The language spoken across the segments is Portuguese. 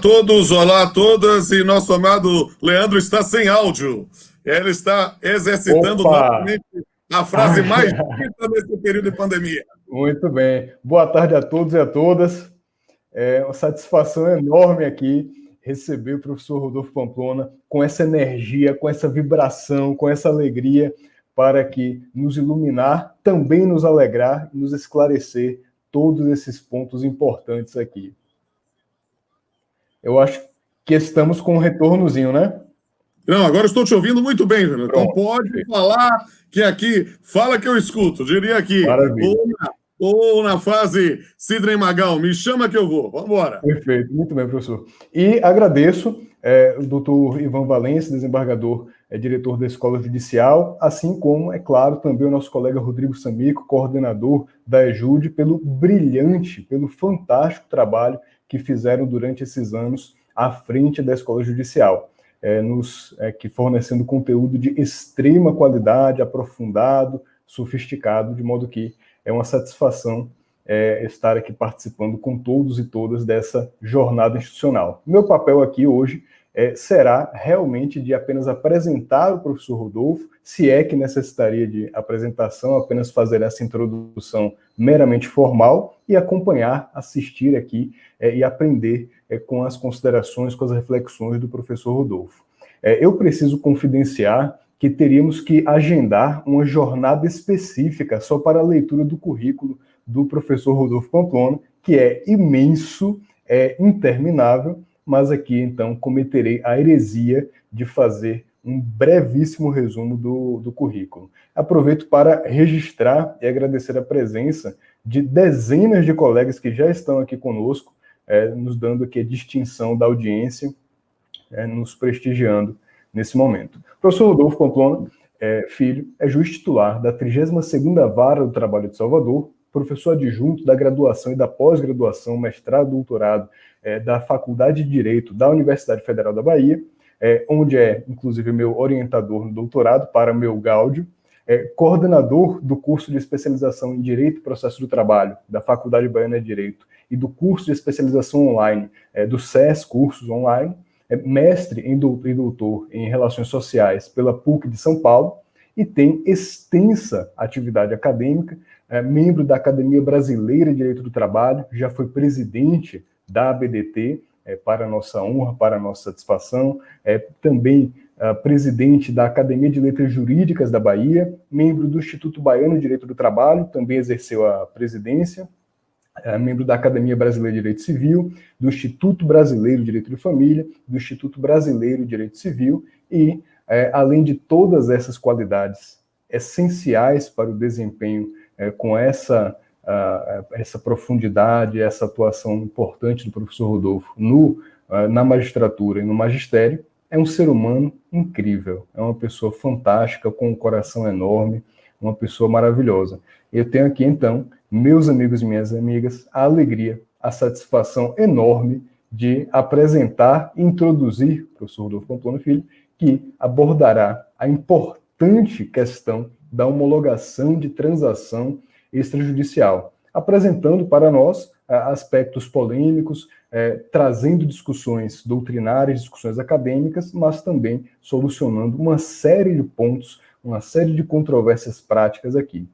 todos, olá a todas, e nosso amado Leandro está sem áudio. Ele está exercitando Opa! novamente a frase mais dita nesse período de pandemia. Muito bem. Boa tarde a todos e a todas. É uma satisfação enorme aqui receber o professor Rodolfo Pamplona com essa energia, com essa vibração, com essa alegria para que nos iluminar, também nos alegrar e nos esclarecer todos esses pontos importantes aqui. Eu acho que estamos com um retornozinho, né? Não, agora estou te ouvindo muito bem, Fernando. Então Pronto, pode perfeito. falar que aqui, fala que eu escuto, diria aqui. Maravilha. Ou na fase Sidney Magal, me chama que eu vou. Vamos embora. Perfeito, muito bem, professor. E agradeço o doutor Ivan Valência, desembargador, diretor da Escola Judicial, assim como, é claro, também o nosso colega Rodrigo Samico, coordenador da EJUD, pelo brilhante, pelo fantástico trabalho que fizeram durante esses anos à frente da Escola Judicial, que fornecendo conteúdo de extrema qualidade, aprofundado, sofisticado, de modo que é uma satisfação estar aqui participando com todos e todas dessa jornada institucional. Meu papel aqui hoje será realmente de apenas apresentar o professor Rodolfo, se é que necessitaria de apresentação, apenas fazer essa introdução meramente formal e acompanhar, assistir aqui e aprender com as considerações, com as reflexões do professor Rodolfo. Eu preciso confidenciar que teríamos que agendar uma jornada específica só para a leitura do currículo do professor Rodolfo Pamplona, que é imenso, é interminável, mas aqui, então, cometerei a heresia de fazer um brevíssimo resumo do currículo. Aproveito para registrar e agradecer a presença de dezenas de colegas que já estão aqui conosco, nos dando aqui a distinção da audiência, nos prestigiando nesse momento. O professor Rodolfo Pamplona Filho é juiz titular da 32ª Vara do Trabalho de Salvador, professor adjunto da graduação e da pós-graduação, mestrado e doutorado da Faculdade de Direito da Universidade Federal da Bahia, onde inclusive, meu orientador no doutorado para meu gáudio, coordenador do curso de especialização em Direito e Processo do Trabalho da Faculdade Baiana de Direito e do curso de especialização online do SES Cursos Online, mestre e doutor em Relações Sociais pela PUC de São Paulo e tem extensa atividade acadêmica, membro da Academia Brasileira de Direito do Trabalho, já foi presidente da ABDT, para nossa honra, para nossa satisfação, também presidente da Academia de Letras Jurídicas da Bahia, membro do Instituto Baiano de Direito do Trabalho, também exerceu a presidência, membro da Academia Brasileira de Direito Civil, do Instituto Brasileiro de Direito de Família, do Instituto Brasileiro de Direito Civil e, além de todas essas qualidades essenciais para o desempenho com essa profundidade, essa atuação importante do professor Rodolfo na magistratura e no magistério, é um ser humano incrível, é uma pessoa fantástica, com um coração enorme, uma pessoa maravilhosa. Eu tenho aqui, então, meus amigos e minhas amigas, a alegria, a satisfação enorme de apresentar e introduzir o professor Rodolfo Pamplona Filho, que abordará a importante questão da homologação de transação extrajudicial, apresentando para nós aspectos polêmicos, trazendo discussões doutrinárias, discussões acadêmicas, mas também solucionando uma série de pontos, uma série de controvérsias práticas aqui.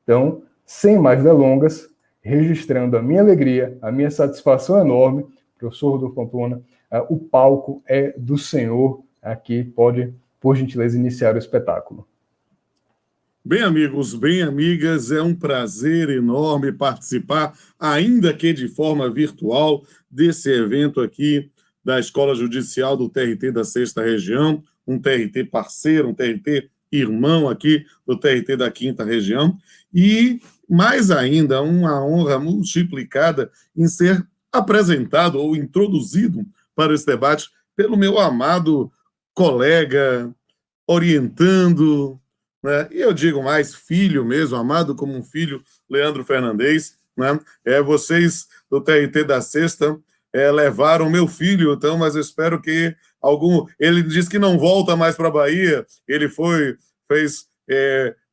Então, sem mais delongas, registrando a minha alegria, a minha satisfação enorme, professor Rodolfo Pamplona, o palco é do senhor, aqui pode, por gentileza, iniciar o espetáculo. Bem, amigos, bem, amigas, é um prazer enorme participar, ainda que de forma virtual, desse evento aqui da Escola Judicial do TRT da 6ª Região, um TRT parceiro, um TRT irmão aqui do TRT da 5ª Região, e, mais ainda, uma honra multiplicada em ser apresentado ou introduzido para esse debate pelo meu amado colega, orientando, né? E eu digo mais, filho mesmo, amado como um filho, Leandro Fernandes, né? Vocês do TRT da 6ª levaram meu filho, então, mas eu espero que ele diz que não volta mais para a Bahia, ele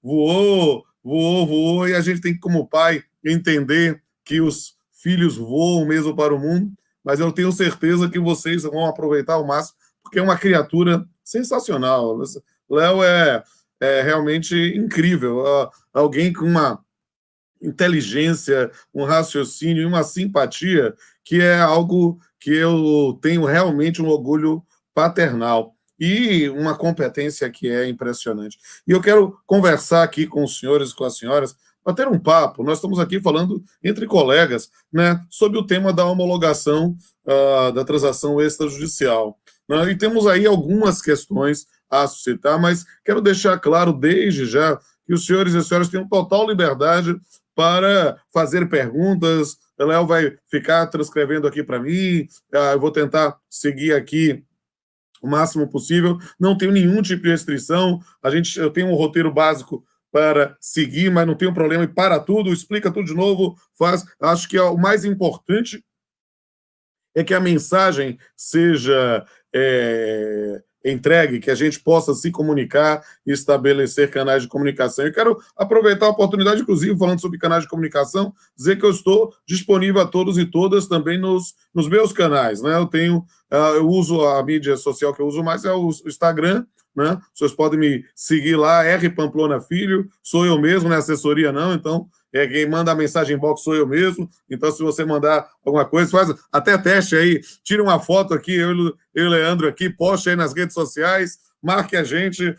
voou, e a gente tem que, como pai, entender que os filhos voam mesmo para o mundo, mas eu tenho certeza que vocês vão aproveitar ao máximo, porque é uma criatura sensacional. Léo é realmente incrível. Alguém com uma inteligência, um raciocínio e uma simpatia que é algo que eu tenho realmente um orgulho paternal e uma competência que é impressionante. E eu quero conversar aqui com os senhores e com as senhoras, bater um papo. Nós estamos aqui falando entre colegas, né, sobre o tema da homologação da transação extrajudicial. Né, e temos aí algumas questões a suscitar, mas quero deixar claro desde já que os senhores e as senhoras têm total liberdade para fazer perguntas. O Léo vai ficar transcrevendo aqui para mim, eu vou tentar seguir aqui o máximo possível, não tenho nenhum tipo de restrição, eu tenho um roteiro básico para seguir, mas não tenho problema, e para tudo, explica tudo de novo, faz. Acho que o mais importante é que a mensagem seja entregue, que a gente possa se comunicar e estabelecer canais de comunicação. Eu quero aproveitar a oportunidade, inclusive, falando sobre canais de comunicação, dizer que eu estou disponível a todos e todas também nos meus canais, né? Eu uso a mídia social que eu uso mais, é o Instagram, né? Vocês podem me seguir lá, R Pamplona Filho, sou eu mesmo, não é assessoria não, então quem manda a mensagem em box sou eu mesmo, então se você mandar alguma coisa, faz até teste aí, tira uma foto aqui, eu e o Leandro aqui, poste aí nas redes sociais, marque a gente,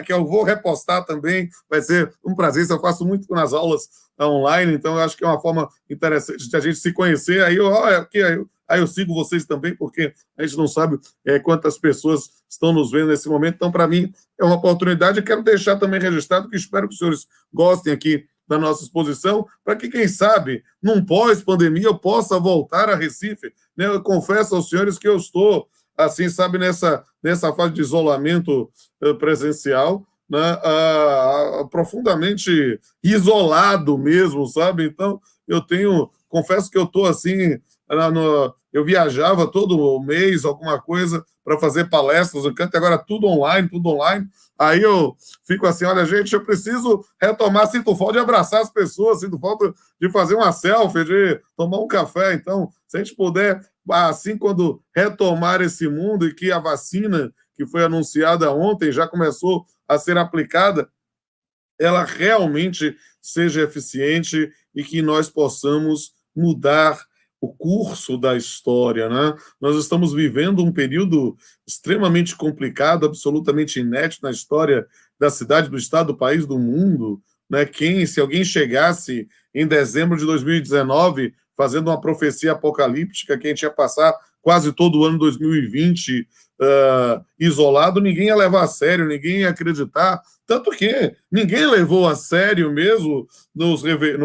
que eu vou repostar também, vai ser um prazer, isso eu faço muito nas aulas online, então eu acho que é uma forma interessante de a gente se conhecer, aí eu sigo vocês também, porque a gente não sabe quantas pessoas estão nos vendo nesse momento, então para mim é uma oportunidade, eu quero deixar também registrado, que espero que os senhores gostem aqui da nossa exposição, para que, quem sabe, num pós-pandemia, eu possa voltar a Recife. Né? Eu confesso aos senhores que eu estou, assim, sabe, nessa fase de isolamento presencial, né? Profundamente isolado mesmo, sabe? Então, confesso que eu estou assim, eu viajava todo mês, alguma coisa, para fazer palestras no canto, agora tudo online, Aí eu fico assim, olha, gente, eu preciso retomar, sinto falta de abraçar as pessoas, sinto falta de fazer uma selfie, de tomar um café. Então, se a gente puder, assim, quando retomar esse mundo e que a vacina que foi anunciada ontem já começou a ser aplicada, ela realmente seja eficiente e que nós possamos mudar o curso da história, né? Nós estamos vivendo um período extremamente complicado, absolutamente inédito na história da cidade, do estado, do país, do mundo, né? Se alguém chegasse em dezembro de 2019 fazendo uma profecia apocalíptica que a gente ia passar quase todo o ano 2020 isolado, ninguém ia levar a sério, ninguém ia acreditar, tanto que ninguém levou a sério mesmo no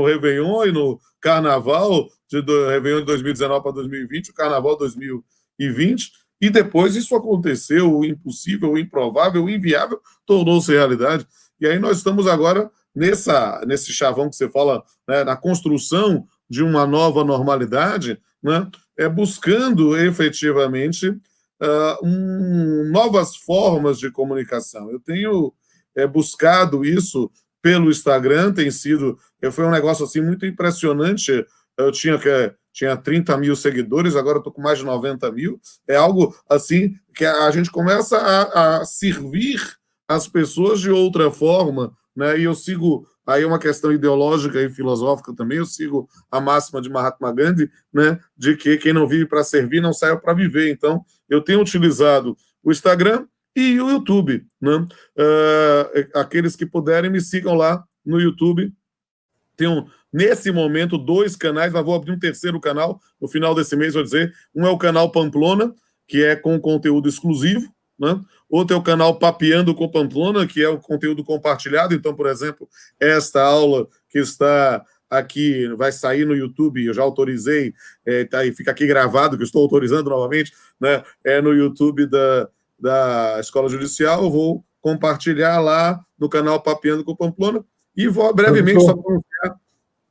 Réveillon e no Carnaval, do Réveillon de 2019 para 2020, o Carnaval 2020, e depois isso aconteceu, o impossível, o improvável, o inviável tornou-se realidade. E aí nós estamos agora nesse chavão que você fala, né, na construção de uma nova normalidade, né, buscando efetivamente novas formas de comunicação. Eu tenho buscado isso pelo Instagram, foi um negócio assim muito impressionante. Eu tinha 30 mil seguidores, agora estou com mais de 90 mil. É algo assim que a gente começa a servir as pessoas de outra forma, né? E eu sigo, aí é uma questão ideológica e filosófica também, eu sigo a máxima de Mahatma Gandhi, né? De que quem não vive para servir não saiu para viver. Então, eu tenho utilizado o Instagram e o YouTube, né? Aqueles que puderem, me sigam lá no YouTube. Tenho, nesse momento, 2 canais, mas vou abrir um terceiro canal no final desse mês, vou dizer. Um é o canal Pamplona, que é com conteúdo exclusivo, né? Outro é o canal Papeando com Pamplona, que é o conteúdo compartilhado. Então, por exemplo, esta aula que está aqui, vai sair no YouTube, eu já autorizei, tá, e fica aqui gravado, que eu estou autorizando novamente, né? No YouTube da Escola Judicial, eu vou compartilhar lá no canal Papeando com Pamplona, e vou brevemente só pronunciar.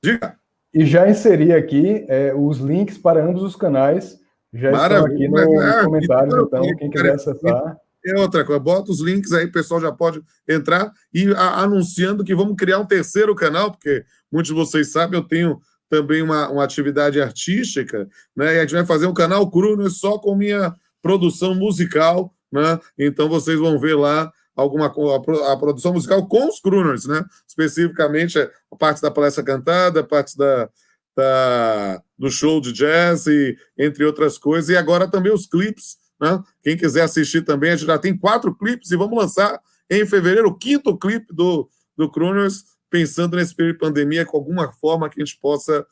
Diga. E já inseri aqui os links para ambos os canais, já estão aqui nos comentários, então quem quiser acessar. É outra coisa, bota os links aí, o pessoal já pode entrar e anunciando que vamos criar um terceiro canal, porque muitos de vocês sabem, eu tenho também uma atividade artística, né? E a gente vai fazer um canal Crooners só com minha produção musical, né? Então vocês vão ver lá a produção musical com os crooners, né? Especificamente a parte da palestra cantada, a parte do show de jazz, e, entre outras coisas, e agora também os clipes, né? Quem quiser assistir também, a gente já tem 4 clipes e vamos lançar em fevereiro o 5º clipe do Crooners, pensando nesse período de pandemia, com alguma forma que a gente possa,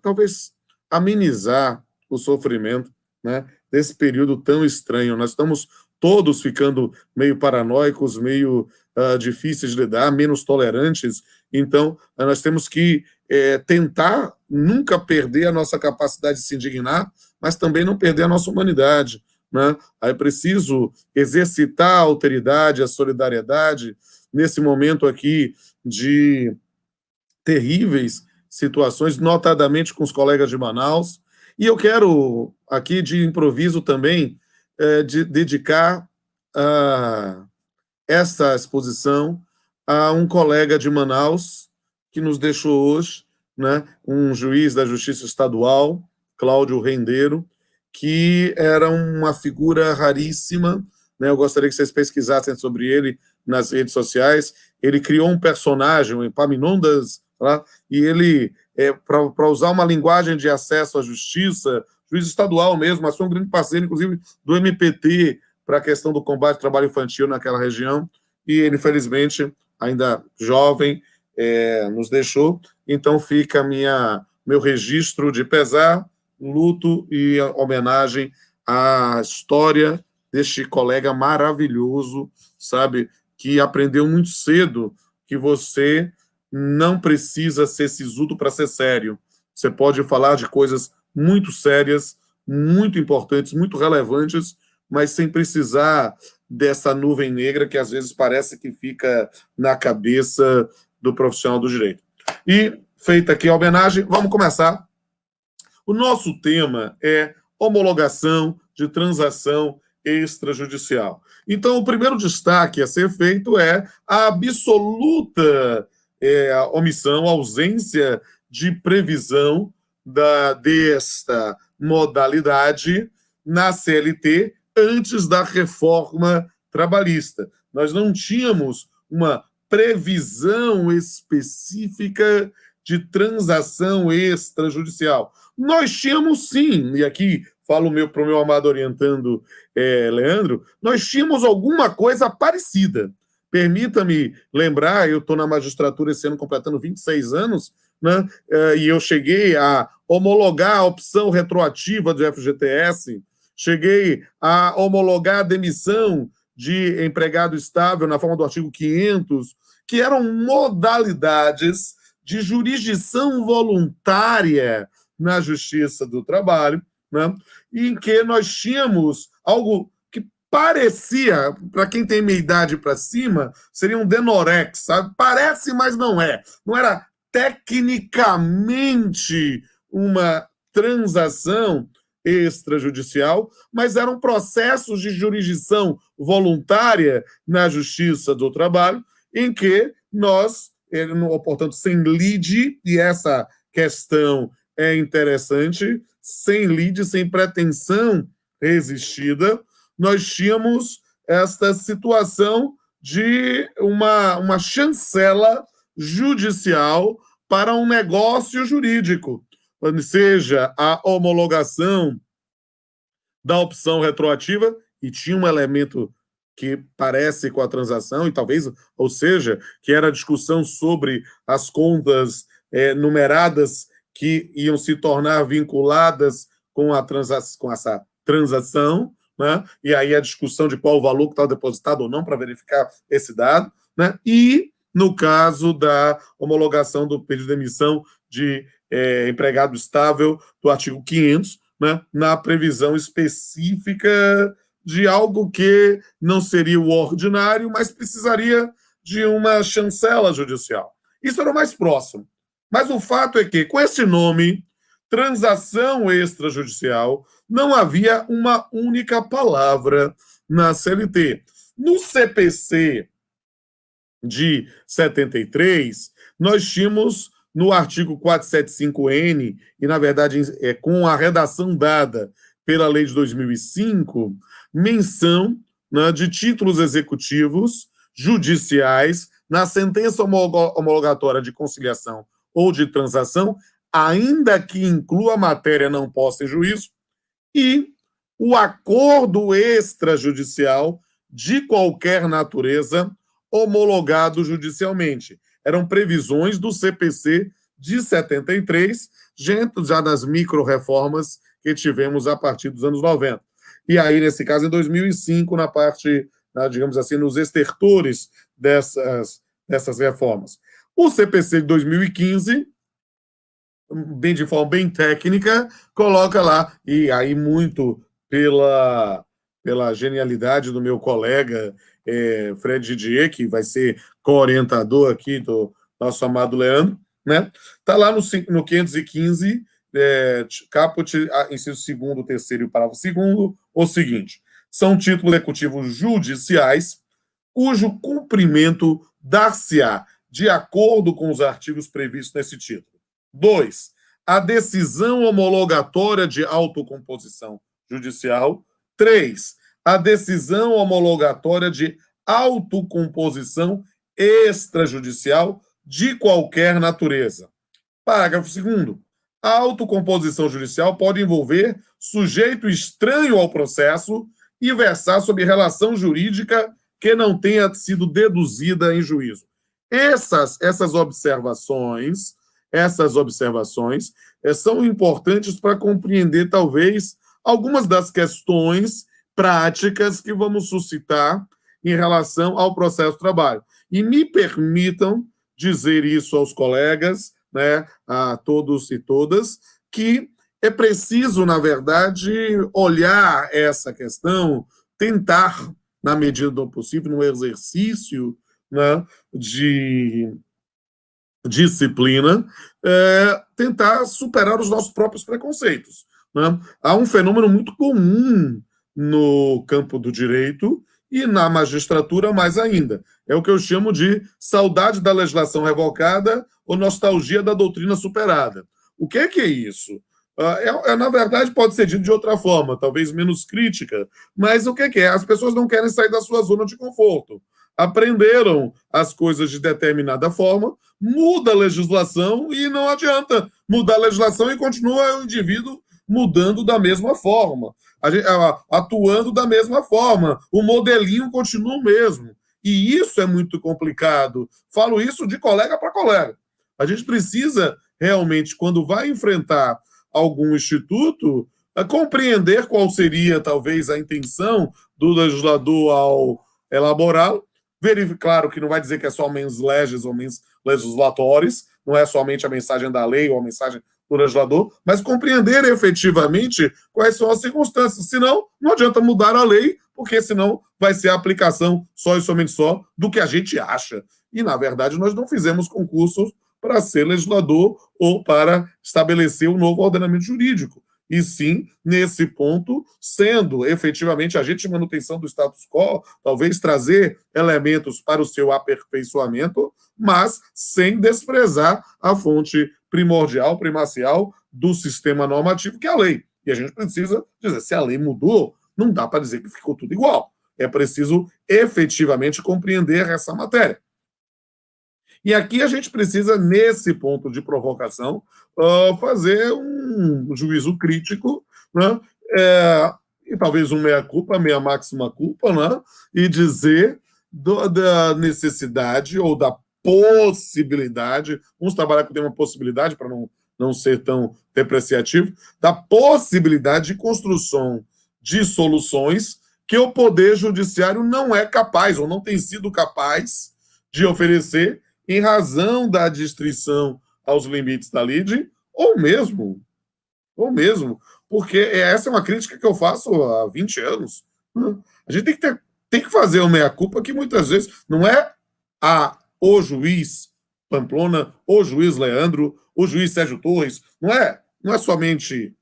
talvez, amenizar o sofrimento, né, desse período tão estranho. Nós estamos todos ficando meio paranoicos, meio difíceis de lidar, menos tolerantes. Então, nós temos que tentar nunca perder a nossa capacidade de se indignar, mas também não perder a nossa humanidade, né? Aí é preciso exercitar a alteridade, a solidariedade, nesse momento aqui de terríveis situações, notadamente com os colegas de Manaus. E eu quero, aqui de improviso também, dedicar esta exposição a um colega de Manaus que nos deixou hoje, né, um juiz da Justiça Estadual, Cláudio Rendeiro, que era uma figura raríssima, né? Eu gostaria que vocês pesquisassem sobre ele nas redes sociais. Ele criou um personagem, o Epaminondas, tá? E ele, para usar uma linguagem de acesso à justiça, juiz estadual mesmo, mas foi um grande parceiro, inclusive, do MPT, para a questão do combate ao trabalho infantil naquela região, e ele, felizmente, ainda jovem, nos deixou. Então fica meu registro de pesar, luto e homenagem à história deste colega maravilhoso, sabe, que aprendeu muito cedo que você não precisa ser sisudo para ser sério. Você pode falar de coisas muito sérias, muito importantes, muito relevantes, mas sem precisar dessa nuvem negra que às vezes parece que fica na cabeça do profissional do direito. E, feita aqui a homenagem, vamos começar. O nosso tema é homologação de transação extrajudicial. Então, o primeiro destaque a ser feito é a absoluta omissão, ausência de previsão desta modalidade na CLT antes da reforma trabalhista. Nós não tínhamos uma previsão específica de transação extrajudicial. Nós tínhamos sim, e aqui falo para o meu amado orientando Leandro, nós tínhamos alguma coisa parecida. Permita-me lembrar, eu estou na magistratura esse ano completando 26 anos, né, e eu cheguei a homologar a opção retroativa do FGTS, cheguei a homologar a demissão de empregado estável na forma do artigo 500, que eram modalidades de jurisdição voluntária na Justiça do Trabalho, né, em que nós tínhamos algo que parecia, para quem tem meia idade para cima, seria um Denorex, sabe? Parece, mas não é. Não era tecnicamente uma transação extrajudicial, mas eram processos de jurisdição voluntária na Justiça do Trabalho, em que nós, portanto, sem lide, e essa questão é interessante, sem lide, sem pretensão resistida, nós tínhamos esta situação de uma chancela judicial para um negócio jurídico, seja a homologação da opção retroativa, e tinha um elemento que parece com a transação, e talvez, ou seja, que era a discussão sobre as contas numeradas que iam se tornar vinculadas com essa transação, né? E aí a discussão de qual o valor que estava depositado ou não para verificar esse dado, né? E no caso da homologação do pedido de demissão de empregado estável do artigo 500, né? Na previsão específica de algo que não seria o ordinário, mas precisaria de uma chancela judicial. Isso era o mais próximo. Mas o fato é que, com esse nome, transação extrajudicial, não havia uma única palavra na CLT. No CPC de 73, nós tínhamos no artigo 475-N, e, na verdade, com a redação dada pela lei de 2005, menção, né, de títulos executivos judiciais na sentença homologatória de conciliação ou de transação, ainda que inclua a matéria não posta em juízo, e o acordo extrajudicial de qualquer natureza homologado judicialmente. Eram previsões do CPC de 73, já das micro-reformas que tivemos a partir dos anos 90. E aí, nesse caso, em 2005, na parte, digamos assim, nos estertores dessas reformas. O CPC de 2015, de forma bem técnica, coloca lá, e aí muito pela genialidade do meu colega Fred Didier, que vai ser co-orientador aqui do nosso amado Leandro, né? Está lá no 515, caput, inciso 2º, 3º e parágrafo 2º, o seguinte: são títulos executivos judiciais cujo cumprimento dar-se-á de acordo com os artigos previstos nesse título. 2. A decisão homologatória de autocomposição judicial. 3. A decisão homologatória de autocomposição extrajudicial de qualquer natureza. Parágrafo 2º. A autocomposição judicial pode envolver sujeito estranho ao processo e versar sobre relação jurídica que não tenha sido deduzida em juízo. Essas observações são importantes para compreender, talvez, algumas das questões práticas que vamos suscitar em relação ao processo de trabalho. E me permitam dizer isso aos colegas, né, a todos e todas, que é preciso, na verdade, olhar essa questão, tentar, na medida do possível, no exercício, né, de disciplina, tentar superar os nossos próprios preconceitos, né? Há um fenômeno muito comum no campo do direito e na magistratura mais ainda. É o que eu chamo de saudade da legislação revocada ou nostalgia da doutrina superada. O que é isso? Na verdade, pode ser dito de outra forma, talvez menos crítica, mas o que é? As pessoas não querem sair da sua zona de conforto. Aprenderam as coisas de determinada forma, muda a legislação e não adianta mudar a legislação e continua o indivíduo mudando da mesma forma, atuando da mesma forma, o modelinho continua o mesmo. E isso é muito complicado. Falo isso de colega para colega. A gente precisa realmente, quando vai enfrentar algum instituto, compreender qual seria, talvez, a intenção do legislador ao elaborá-lo. Claro que não vai dizer que é só mens legis ou mens legislatores, não é somente a mensagem da lei ou a mensagem do legislador, mas compreender efetivamente quais são as circunstâncias. Senão, não adianta mudar a lei, porque senão vai ser a aplicação só e somente só do que a gente acha. E, na verdade, nós não fizemos concursos para ser legislador ou para estabelecer um novo ordenamento jurídico. E sim, nesse ponto, sendo efetivamente agente de manutenção do status quo, talvez trazer elementos para o seu aperfeiçoamento, mas sem desprezar a fonte primordial, primacial do sistema normativo, que é a lei. E a gente precisa dizer, se a lei mudou, não dá para dizer que ficou tudo igual. É preciso efetivamente compreender essa matéria. E aqui a gente precisa, nesse ponto de provocação, fazer um juízo crítico, né? E talvez um meia-culpa, meia máxima culpa, né? E dizer da necessidade ou da possibilidade, vamos trabalhar com o tema possibilidade para não ser tão depreciativo, da possibilidade de construção de soluções que o Poder Judiciário não é capaz ou não tem sido capaz de oferecer em razão da adstrição aos limites da lide, ou mesmo, porque essa é uma crítica que eu faço há 20 anos. A gente tem que fazer uma meia-culpa que muitas vezes não é o juiz Pamplona, o juiz Leandro, o juiz Sérgio Torres, não é somente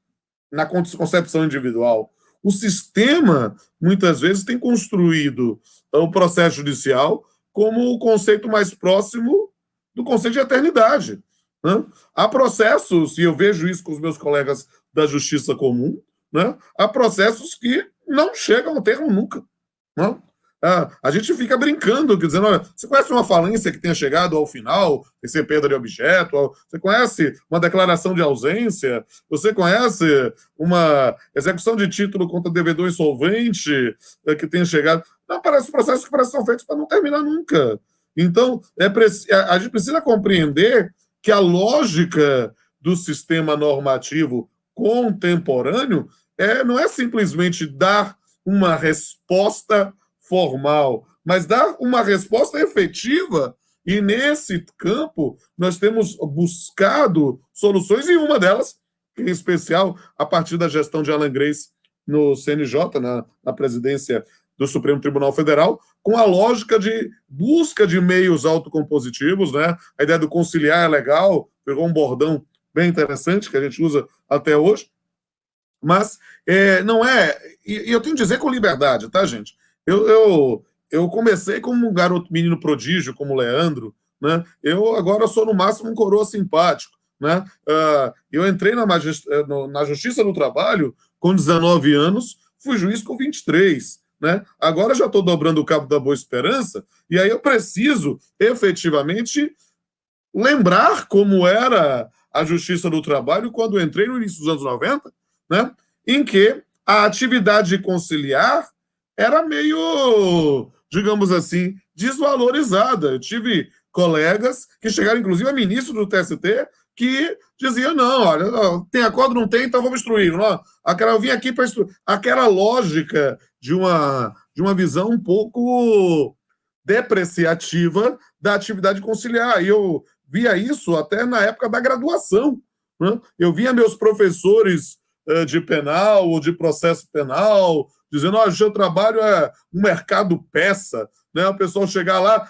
na concepção individual. O sistema, muitas vezes, tem construído o processo judicial como o conceito mais próximo do conceito de eternidade. né? Há processos, e eu vejo isso com os meus colegas da Justiça Comum, né? Há processos que não chegam ao termo nunca. Né? A gente fica brincando, dizendo, olha, você conhece uma falência que tenha chegado ao final, sem ser perda de objeto? Você conhece uma declaração de ausência? Você conhece uma execução de título contra devedor insolvente que tenha chegado? Não, parece processos que parecem são feitos para não terminar nunca. Então, a gente precisa compreender que a lógica do sistema normativo contemporâneo não é simplesmente dar uma resposta formal, mas dar uma resposta efetiva. E nesse campo, nós temos buscado soluções, e uma delas, em especial, a partir da gestão de Alan Grace no CNJ, na presidência do Supremo Tribunal Federal, com a lógica de busca de meios autocompositivos, né? A ideia do conciliar é legal, pegou um bordão bem interessante que a gente usa até hoje, mas não é... E eu tenho que dizer com liberdade, tá, gente? Eu comecei como um garoto menino prodígio, como o Leandro, né? Eu agora sou, no máximo, um coroa simpático, né? Eu entrei na Justiça do Trabalho com 19 anos, fui juiz com 23, né? Agora já estou dobrando o cabo da Boa Esperança, e aí eu preciso, efetivamente, lembrar como era a Justiça do Trabalho quando entrei no início dos anos 90, né? Em que a atividade conciliar era meio, digamos assim, desvalorizada. Eu tive colegas que chegaram, inclusive, a ministro do TST, que diziam, não, olha, tem acordo, não tem, então vamos instruir. Eu vim aqui para instruir. Aquela lógica de uma visão um pouco depreciativa da atividade conciliar. E eu via isso até na época da graduação, né? Eu via meus professores de penal ou de processo penal dizendo, o seu trabalho é um mercado peça, né? O pessoal chegar lá,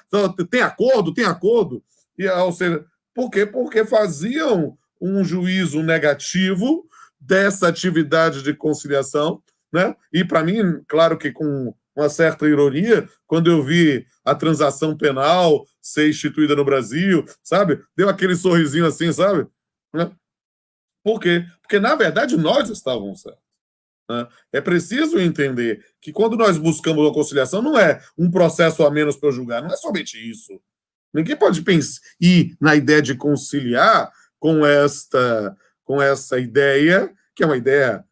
tem acordo, tem acordo. E, ou seja, por quê? Porque faziam um juízo negativo dessa atividade de conciliação, né? E, para mim, claro que com uma certa ironia, quando eu vi a transação penal ser instituída no Brasil, sabe? Deu aquele sorrisinho assim, sabe? Né? Por quê? Porque, na verdade, nós estávamos certos. Né? É preciso entender que quando nós buscamos a conciliação, não é um processo a menos para eu julgar, não é somente isso. Ninguém pode pensar ir na ideia de conciliar com essa ideia, que é uma ideia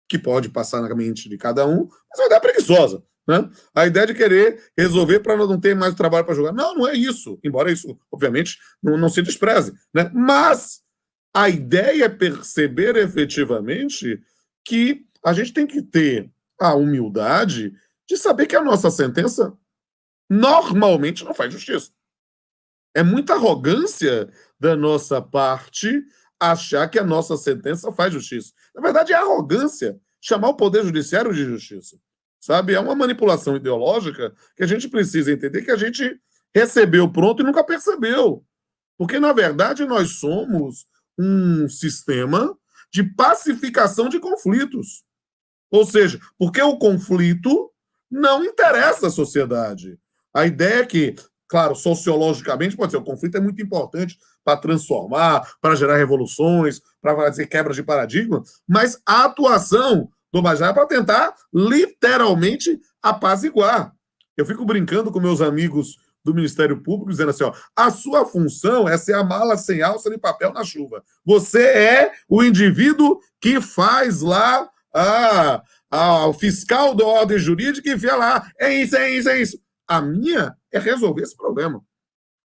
que pode passar na mente de cada um, mas é uma ideia preguiçosa. Né? A ideia de querer resolver para não ter mais trabalho para julgar. Não, não é isso. Embora isso, obviamente, não se despreze. Né? Mas a ideia é perceber efetivamente que a gente tem que ter a humildade de saber que a nossa sentença normalmente não faz justiça. É muita arrogância da nossa parte achar que a nossa sentença faz justiça. Na verdade, é arrogância chamar o Poder Judiciário de justiça. Sabe? É uma manipulação ideológica que a gente precisa entender que a gente recebeu pronto e nunca percebeu. Porque, na verdade, nós somos um sistema de pacificação de conflitos. Ou seja, porque o conflito não interessa à sociedade. A ideia é que, claro, sociologicamente, pode ser, o conflito é muito importante para transformar, para gerar revoluções, para fazer quebras de paradigma, mas a atuação do magistrado é para tentar, literalmente, apaziguar. Eu fico brincando com meus amigos do Ministério Público, dizendo assim, a sua função é ser a mala sem alça de papel na chuva. Você é o indivíduo que faz lá o fiscal da ordem jurídica e vê lá, é isso, é isso, é isso. A minha é resolver esse problema.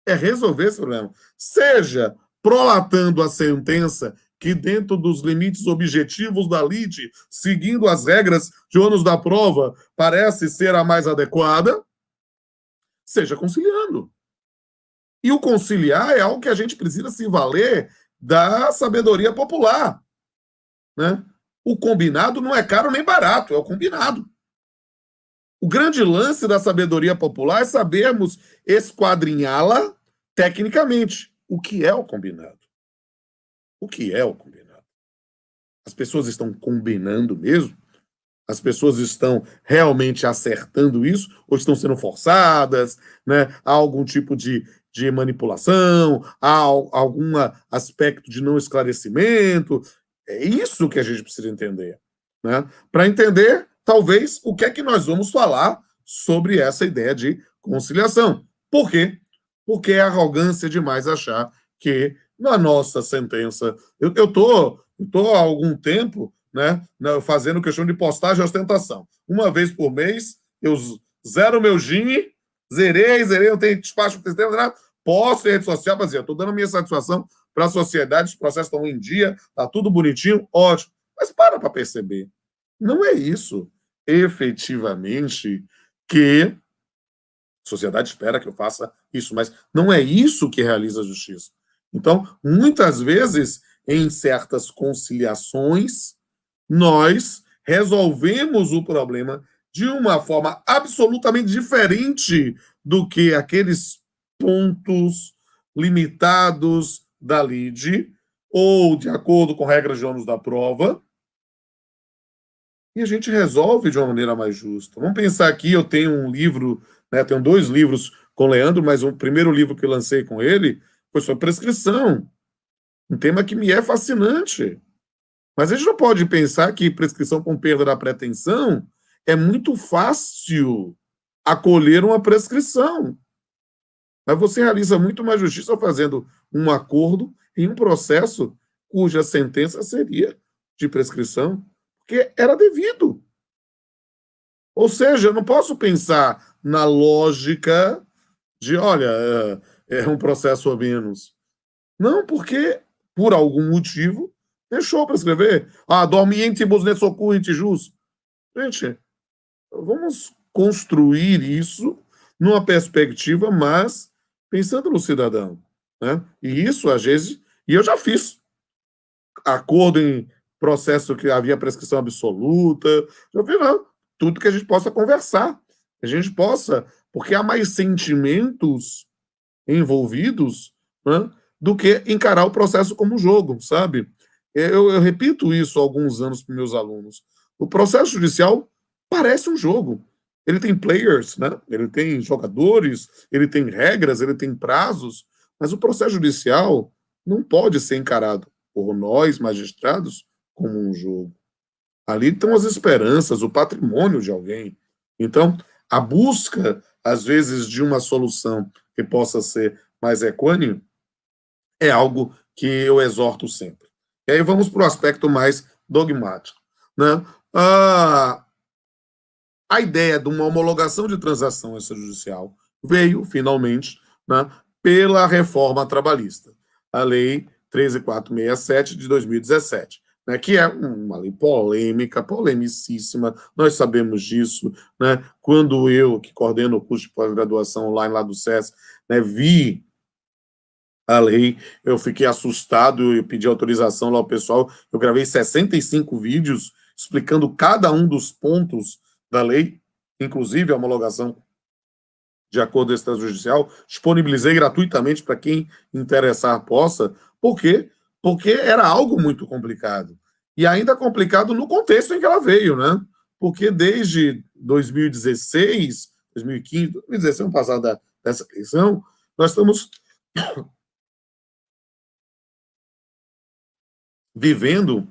É resolver esse problema. Seja prolatando a sentença que, dentro dos limites objetivos da lide, seguindo as regras de ônus da prova, parece ser a mais adequada, seja conciliando. E o conciliar é algo que a gente precisa se valer da sabedoria popular. Né? O combinado não é caro nem barato, é o combinado. O grande lance da sabedoria popular é sabermos esquadrinhá-la tecnicamente. O que é o combinado? O que é o combinado? As pessoas estão combinando mesmo? As pessoas estão realmente acertando isso? Ou estão sendo forçadas? Né? Há algum tipo de de manipulação, há algum aspecto de não esclarecimento. É isso que a gente precisa entender, né? Para entender, talvez, o que é que nós vamos falar sobre essa ideia de conciliação. Por quê? Porque é arrogância demais achar que na nossa sentença... Eu estou há algum tempo, né, fazendo questão de postagem e ostentação. Uma vez por mês, eu zero meu GIN, zerei, não tenho despacho para sistema, nada, posto em rede social, mas eu estou dando a minha satisfação para a sociedade, os processos estão em dia, está tudo bonitinho, ótimo. Mas para perceber, não é isso efetivamente que a sociedade espera que eu faça isso, mas não é isso que realiza a justiça. Então, muitas vezes, em certas conciliações, nós resolvemos o problema de uma forma absolutamente diferente do que aqueles pontos limitados da lide ou de acordo com regras de ônus da prova, e a gente resolve de uma maneira mais justa. Vamos pensar aqui, eu tenho um livro, né, tenho 2 livros com o Leandro, mas o primeiro livro que eu lancei com ele foi sobre prescrição, um tema que me é fascinante. Mas a gente não pode pensar que prescrição com perda da pretensão é muito fácil acolher uma prescrição. Mas você realiza muito mais justiça fazendo um acordo em um processo cuja sentença seria de prescrição, porque era devido. Ou seja, eu não posso pensar na lógica de, olha, é um processo a menos. Não, porque, por algum motivo, deixou prescrever. Dormientibus ne socuit jus. Gente, vamos construir isso numa perspectiva, mas pensando no cidadão, né? E isso, às vezes, e eu já fiz acordo em processo que havia prescrição absoluta, já fiz, não, tudo que a gente possa conversar, que a gente possa, porque há mais sentimentos envolvidos, né, do que encarar o processo como jogo, sabe? Eu repito isso há alguns anos para meus alunos. O processo judicial parece um jogo. Ele tem players, né? Ele tem jogadores, ele tem regras, ele tem prazos, mas o processo judicial não pode ser encarado por nós, magistrados, como um jogo. Ali estão as esperanças, o patrimônio de alguém. Então, a busca, às vezes, de uma solução que possa ser mais equânime é algo que eu exorto sempre. E aí vamos para o aspecto mais dogmático, né? A ideia de uma homologação de transação extrajudicial veio, finalmente, né, pela reforma trabalhista, a Lei 13.467 de 2017, né, que é uma lei polêmica, polemicíssima, nós sabemos disso, né? Quando eu, que coordeno o curso de pós-graduação online lá do SESC, né, vi a lei, eu fiquei assustado, eu pedi autorização lá ao pessoal, eu gravei 65 vídeos explicando cada um dos pontos da lei, inclusive a homologação de acordo extrajudicial, disponibilizei gratuitamente para quem interessar possa. Por quê? Porque era algo muito complicado. E ainda complicado no contexto em que ela veio, né? Porque desde 2016, 2015, 2016, ano passado dessa eleição, nós estamos vivendo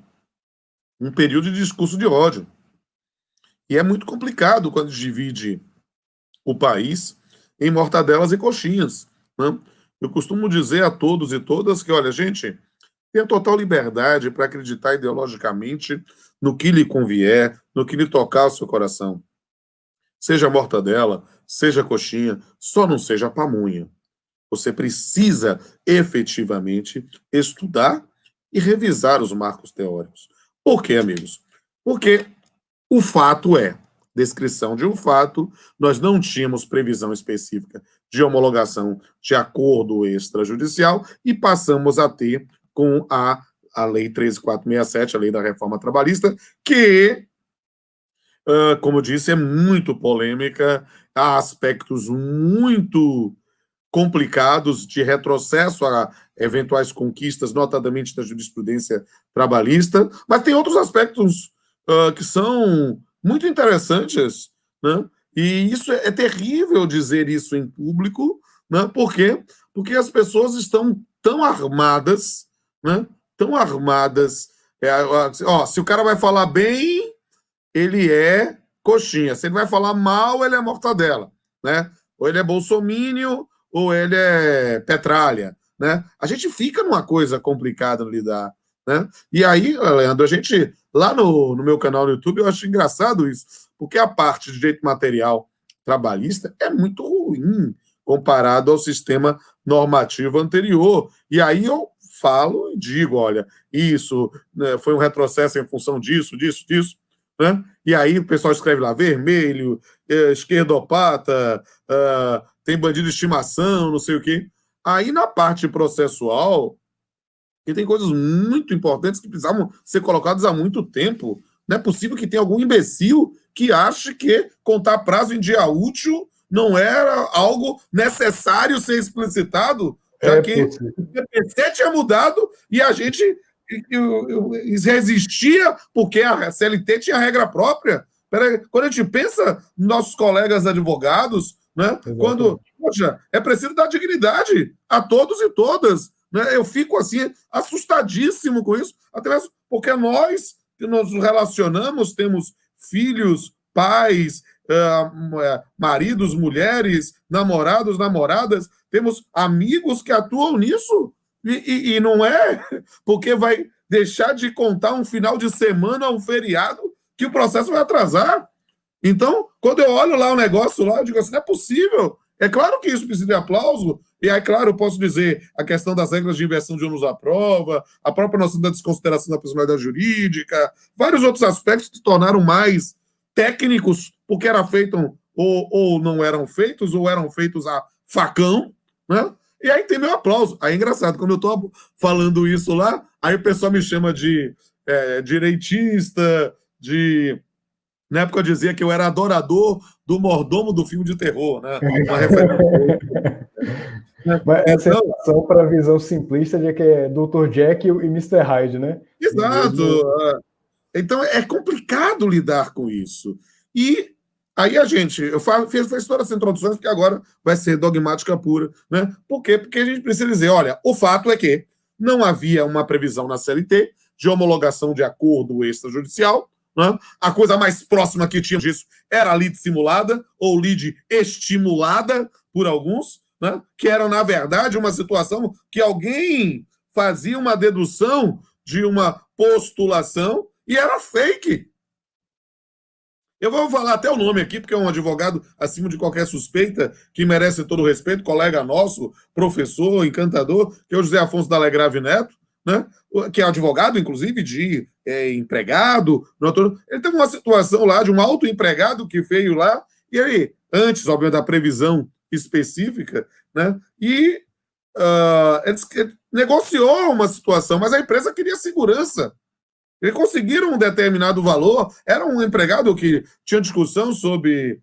um período de discurso de ódio. E é muito complicado quando divide o país em mortadelas e coxinhas, né? Eu costumo dizer a todos e todas que, olha, gente, tenha total liberdade para acreditar ideologicamente no que lhe convier, no que lhe tocar ao seu coração. Seja mortadela, seja coxinha, só não seja pamonha. Você precisa efetivamente estudar e revisar os marcos teóricos. Por quê, amigos? Porque o fato é, descrição de um fato, nós não tínhamos previsão específica de homologação de acordo extrajudicial e passamos a ter com a Lei 13.467, a Lei da Reforma Trabalhista, que, como eu disse, é muito polêmica, há aspectos muito complicados de retrocesso a eventuais conquistas, notadamente da jurisprudência trabalhista, mas tem outros aspectos que são muito interessantes, né? E isso é terrível dizer isso em público, Né? Por quê? Porque as pessoas estão tão armadas, né? Tão armadas. Se o cara vai falar bem, ele é coxinha. Se ele vai falar mal, ele é mortadela, né? Ou ele é bolsomínio, ou ele é petralha, né? A gente fica numa coisa complicada de lidar, né? E aí, Leandro, a gente, lá no meu canal no YouTube, eu acho engraçado isso, porque a parte de direito material trabalhista é muito ruim comparado ao sistema normativo anterior. E aí eu falo e digo, olha, isso, né, foi um retrocesso em função disso, né? E aí o pessoal escreve lá, vermelho, esquerdopata, tem bandido de estimação, não sei o quê. Aí na parte processual, que tem coisas muito importantes que precisavam ser colocadas há muito tempo. Não é possível que tenha algum imbecil que ache que contar prazo em dia útil não era algo necessário ser explicitado, já que o PPC tinha mudado e a gente resistia porque a CLT tinha regra própria. Quando a gente pensa nos nossos colegas advogados, né, quando, poxa, é preciso dar dignidade a todos e todas. Né? Eu fico assim, assustadíssimo com isso, até mesmo porque nós que nos relacionamos, temos filhos, pais, maridos, mulheres, namorados, namoradas, temos amigos que atuam nisso, e não é porque vai deixar de contar um final de semana, um feriado, que o processo vai atrasar. Então, quando eu olho lá o negócio lá, eu digo assim, não é possível. É claro que isso precisa de aplauso, e aí, claro, eu posso dizer a questão das regras de inversão de ônus à prova, a própria noção da desconsideração da personalidade jurídica, vários outros aspectos que se tornaram mais técnicos, porque eram feitos ou não eram feitos, ou eram feitos a facão, né? E aí tem meu aplauso. Aí é engraçado, quando eu estou falando isso lá, aí o pessoal me chama de direitista, de... Na época eu dizia que eu era adorador do mordomo do filme de terror, né? Uma referência. Mas é a sensação para a visão simplista de que é Dr. Jack e Mr. Hyde, né? Exato. Então é complicado lidar com isso. E aí a gente, eu fiz todas as introduções, porque agora vai ser dogmática pura, né? Por quê? Porque a gente precisa dizer, olha, o fato é que não havia uma previsão na CLT de homologação de acordo extrajudicial, né? A coisa mais próxima que tinha disso era a lide simulada, ou lide estimulada por alguns, né? Que era, na verdade, uma situação que alguém fazia uma dedução de uma postulação e era fake. Eu vou falar até o nome aqui, porque é um advogado acima de qualquer suspeita, que merece todo o respeito, colega nosso, professor, encantador, que é o José Afonso Dalegrave Neto, né? Que é advogado, inclusive, de empregado. Ele teve uma situação lá de um autoempregado que veio lá, e ele, antes, obviamente, da previsão específica, né? E ele negociou uma situação, mas a empresa queria segurança. Eles conseguiram um determinado valor, era um empregado que tinha discussão sobre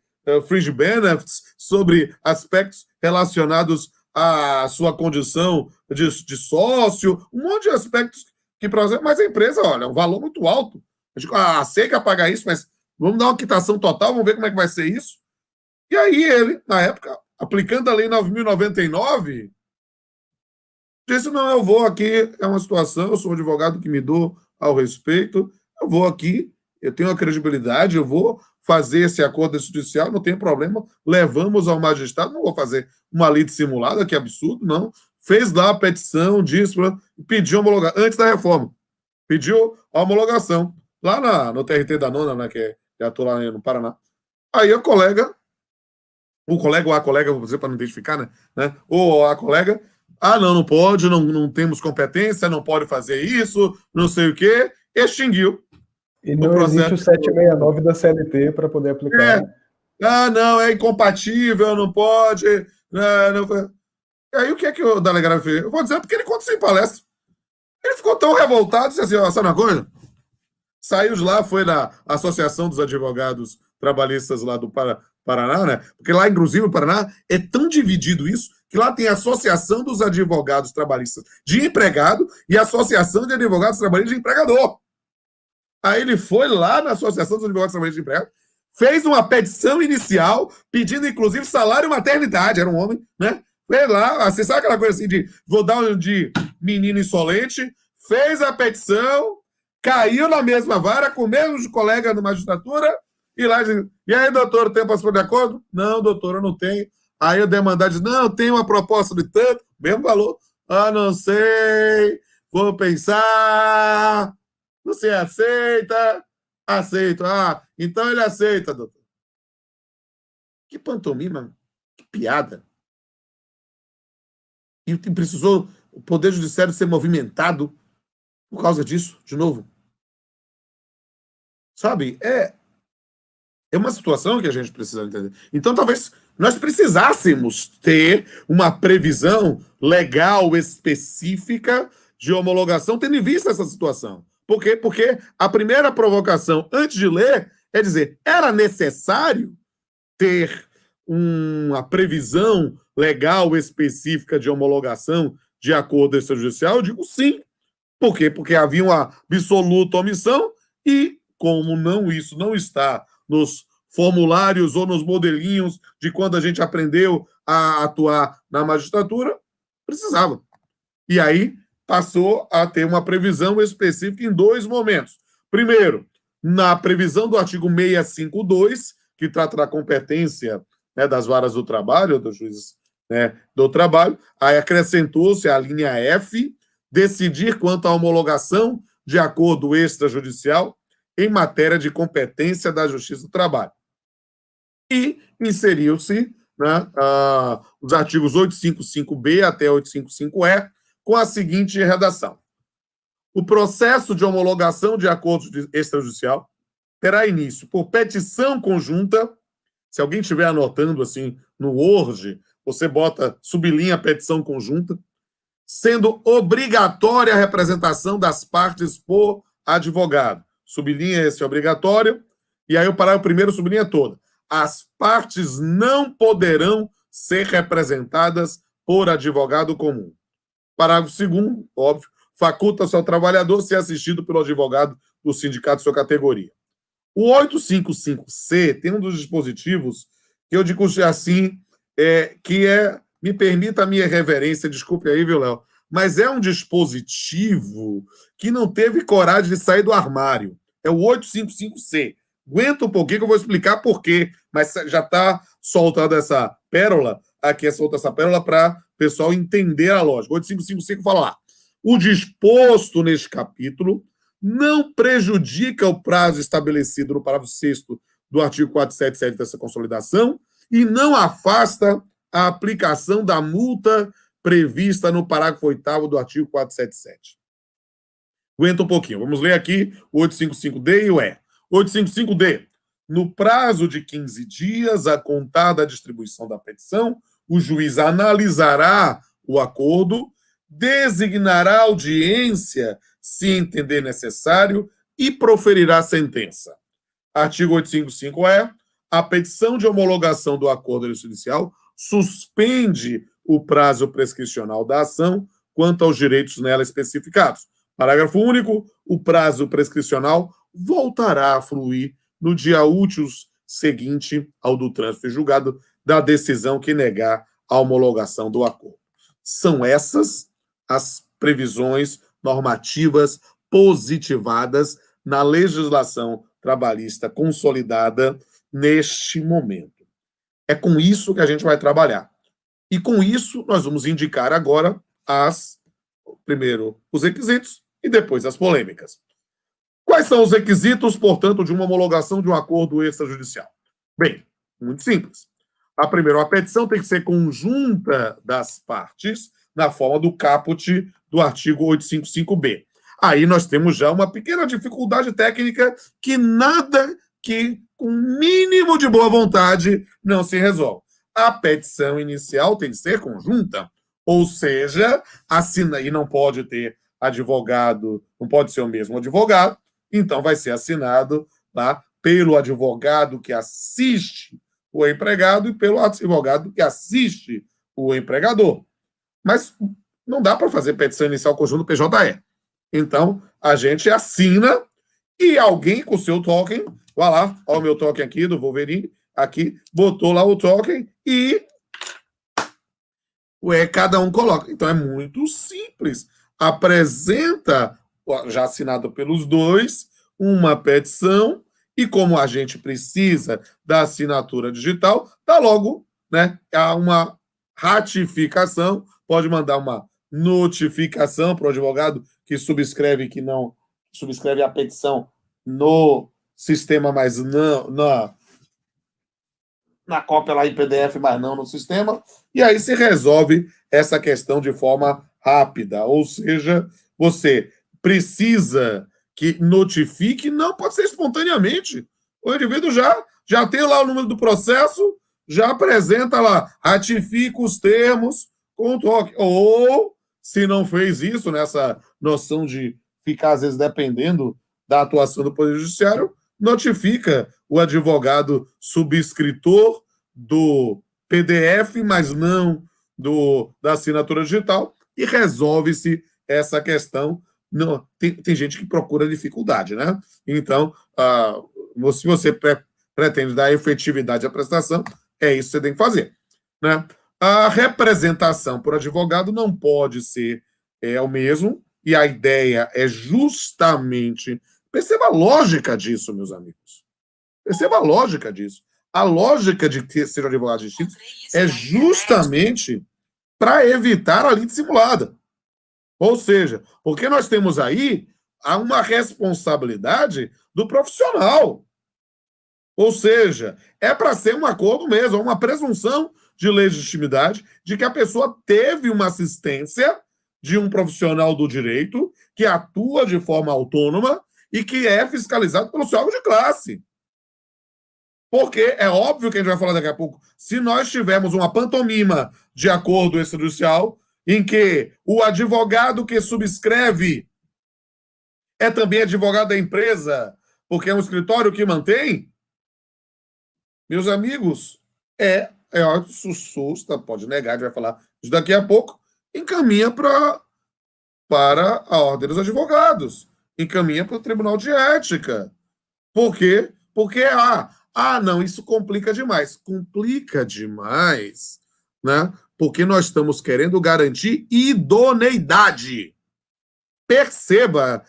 fringe benefits, sobre aspectos relacionados à sua condição de sócio, um monte de aspectos que, mas a empresa, olha, é um valor muito alto. A gente, sei que pagar isso, mas vamos dar uma quitação total, vamos ver como é que vai ser isso. E aí ele, na época, aplicando a lei 9.099, disse, não, eu vou aqui, é uma situação, eu sou um advogado que me dou ao respeito, eu vou aqui, eu tenho a credibilidade, eu vou fazer esse acordo judicial, não tem problema, levamos ao magistrado, não vou fazer uma lide simulada, que absurdo, não. Fez lá a petição, disse, pediu homologação, antes da reforma, pediu a homologação, lá no TRT da Nona, né, que atua lá no Paraná. Aí o colega ou a colega, vou dizer para não identificar, né? Ou a colega, não pode, não temos competência, não pode fazer isso, não sei o quê, extinguiu. E não existe o 769 da CLT para poder aplicar. Não, é incompatível, não pode. Não. E aí o que é que o delegado fez? Eu vou dizer porque ele conta isso em palestra. Ele ficou tão revoltado, disse assim, sabe uma coisa? Saiu de lá, foi na Associação dos Advogados Trabalhistas lá do Paraná, né? Porque lá, inclusive, o Paraná é tão dividido isso que lá tem a Associação dos Advogados Trabalhistas de Empregado e a Associação de Advogados Trabalhistas de Empregador. Aí ele foi lá na Associação dos Advogados Trabalhistas de Empregado, fez uma petição inicial pedindo, inclusive, salário e maternidade. Era um homem, né? Fez lá, você sabe aquela coisa assim de vou dar um de menino insolente, fez a petição, caiu na mesma vara com o mesmo colega da magistratura, e lá diz, e aí, doutor, tem participação de acordo? Não, doutor, eu não tenho. Aí o demandado diz, não, tem uma proposta de tanto, mesmo valor. Ah, não sei, vou pensar. Você aceita? Aceito. Ah, então ele aceita, doutor. Que pantomima, que piada. E precisou o Poder Judiciário ser movimentado por causa disso, de novo. Sabe? É uma situação que a gente precisa entender. Então, talvez nós precisássemos ter uma previsão legal específica de homologação, tendo em vista essa situação. Por quê? Porque a primeira provocação, antes de ler, é dizer, era necessário ter uma previsão legal específica de homologação de acordo extrajudicial? Eu digo sim. Por quê? Porque havia uma absoluta omissão e, como isso não está nos formulários ou nos modelinhos de quando a gente aprendeu a atuar na magistratura, precisava. E aí passou a ter uma previsão específica em dois momentos. Primeiro, na previsão do artigo 652, que trata da competência, né, das varas do trabalho, dos juízes, né, do trabalho, aí acrescentou-se a linha F, decidir quanto à homologação de acordo extrajudicial em matéria de competência da Justiça do Trabalho. E inseriu-se, né, os artigos 855B até 855E, com a seguinte redação. O processo de homologação de acordo extrajudicial terá início por petição conjunta. Se alguém estiver anotando assim no Word, você bota sublinha petição conjunta, sendo obrigatória a representação das partes por advogado. Sublinha esse obrigatório, e aí o parágrafo primeiro sublinha toda. As partes não poderão ser representadas por advogado comum. Parágrafo segundo, óbvio, faculta-se ao trabalhador ser assistido pelo advogado do sindicato de sua categoria. O 855C tem um dos dispositivos que eu digo assim, me permita a minha reverência, desculpe aí, viu, Léo, mas é um dispositivo que não teve coragem de sair do armário. É o 855C. Aguenta um pouquinho que eu vou explicar por quê, mas já está soltada essa pérola, aqui é solta essa pérola para o pessoal entender a lógica. 855C que fala lá. O disposto neste capítulo não prejudica o prazo estabelecido no parágrafo 6º do artigo 477 dessa consolidação e não afasta a aplicação da multa prevista no parágrafo 8º do artigo 477. Aguenta um pouquinho. Vamos ler aqui o 855D e o E. 855D. No prazo de 15 dias, a contar da distribuição da petição, o juiz analisará o acordo, designará audiência, se entender necessário, e proferirá sentença. Artigo 855E. A petição de homologação do acordo judicial suspende o prazo prescricional da ação quanto aos direitos nela especificados. Parágrafo único. O prazo prescricional voltará a fluir no dia útil seguinte ao do trânsito julgado da decisão que negar a homologação do acordo. São essas as previsões normativas positivadas na legislação trabalhista consolidada neste momento. É com isso que a gente vai trabalhar. E com isso nós vamos indicar agora primeiro os requisitos e depois as polêmicas. Quais são os requisitos, portanto, de uma homologação de um acordo extrajudicial? Bem, muito simples. A petição tem que ser conjunta das partes na forma do caput do artigo 855B. Aí nós temos já uma pequena dificuldade técnica que nada que, com mínimo de boa vontade, não se resolve. A petição inicial tem que ser conjunta, ou seja, assina e não pode ter advogado, não pode ser o mesmo advogado, então vai ser assinado lá pelo advogado que assiste o empregado e pelo advogado que assiste o empregador. Mas não dá para fazer petição inicial conjunto PJE. Então, a gente assina e alguém com o seu token, vai lá, olha o meu token aqui do Wolverine, aqui, botou lá o token e Cada um coloca. Então é muito simples. Apresenta, já assinado pelos dois, uma petição, e como a gente precisa da assinatura digital, dá logo, né, há uma ratificação, pode mandar uma notificação para o advogado que subscreve que não subscreve a petição no sistema, mas não na cópia lá em PDF, mas não no sistema, e aí se resolve essa questão de forma rápida. Ou seja, você precisa que notifique, não pode ser espontaneamente. O indivíduo já tem lá o número do processo, já apresenta lá, ratifica os termos com o toque. Ou, se não fez isso, nessa noção de ficar, às vezes, dependendo da atuação do Poder Judiciário, notifica o advogado subscritor do PDF, mas não da assinatura digital, e resolve-se essa questão. Não, tem gente que procura dificuldade, né? Então, se você pretende dar efetividade à prestação, é isso que você tem que fazer, né? A representação por advogado não pode ser o mesmo, e a ideia é justamente... Perceba a lógica disso, meus amigos. Perceba a lógica disso. A lógica de que seja advogado distinto é justamente para evitar a lide simulada. Ou seja, porque nós temos aí uma responsabilidade do profissional. Ou seja, é para ser um acordo mesmo, uma presunção de legitimidade de que a pessoa teve uma assistência de um profissional do direito que atua de forma autônoma e que é fiscalizado pelo seu órgão de classe. Porque é óbvio que a gente vai falar daqui a pouco, se nós tivermos uma pantomima de acordo extrajudicial, em que o advogado que subscreve é também advogado da empresa, porque é um escritório que mantém, meus amigos, o SUSTA, pode negar, a gente vai falar isso daqui a pouco, encaminha para a Ordem dos Advogados, encaminha para o Tribunal de Ética. Por quê? Porque, não, isso complica demais. Complica demais, né? Porque nós estamos querendo garantir idoneidade. Perceba,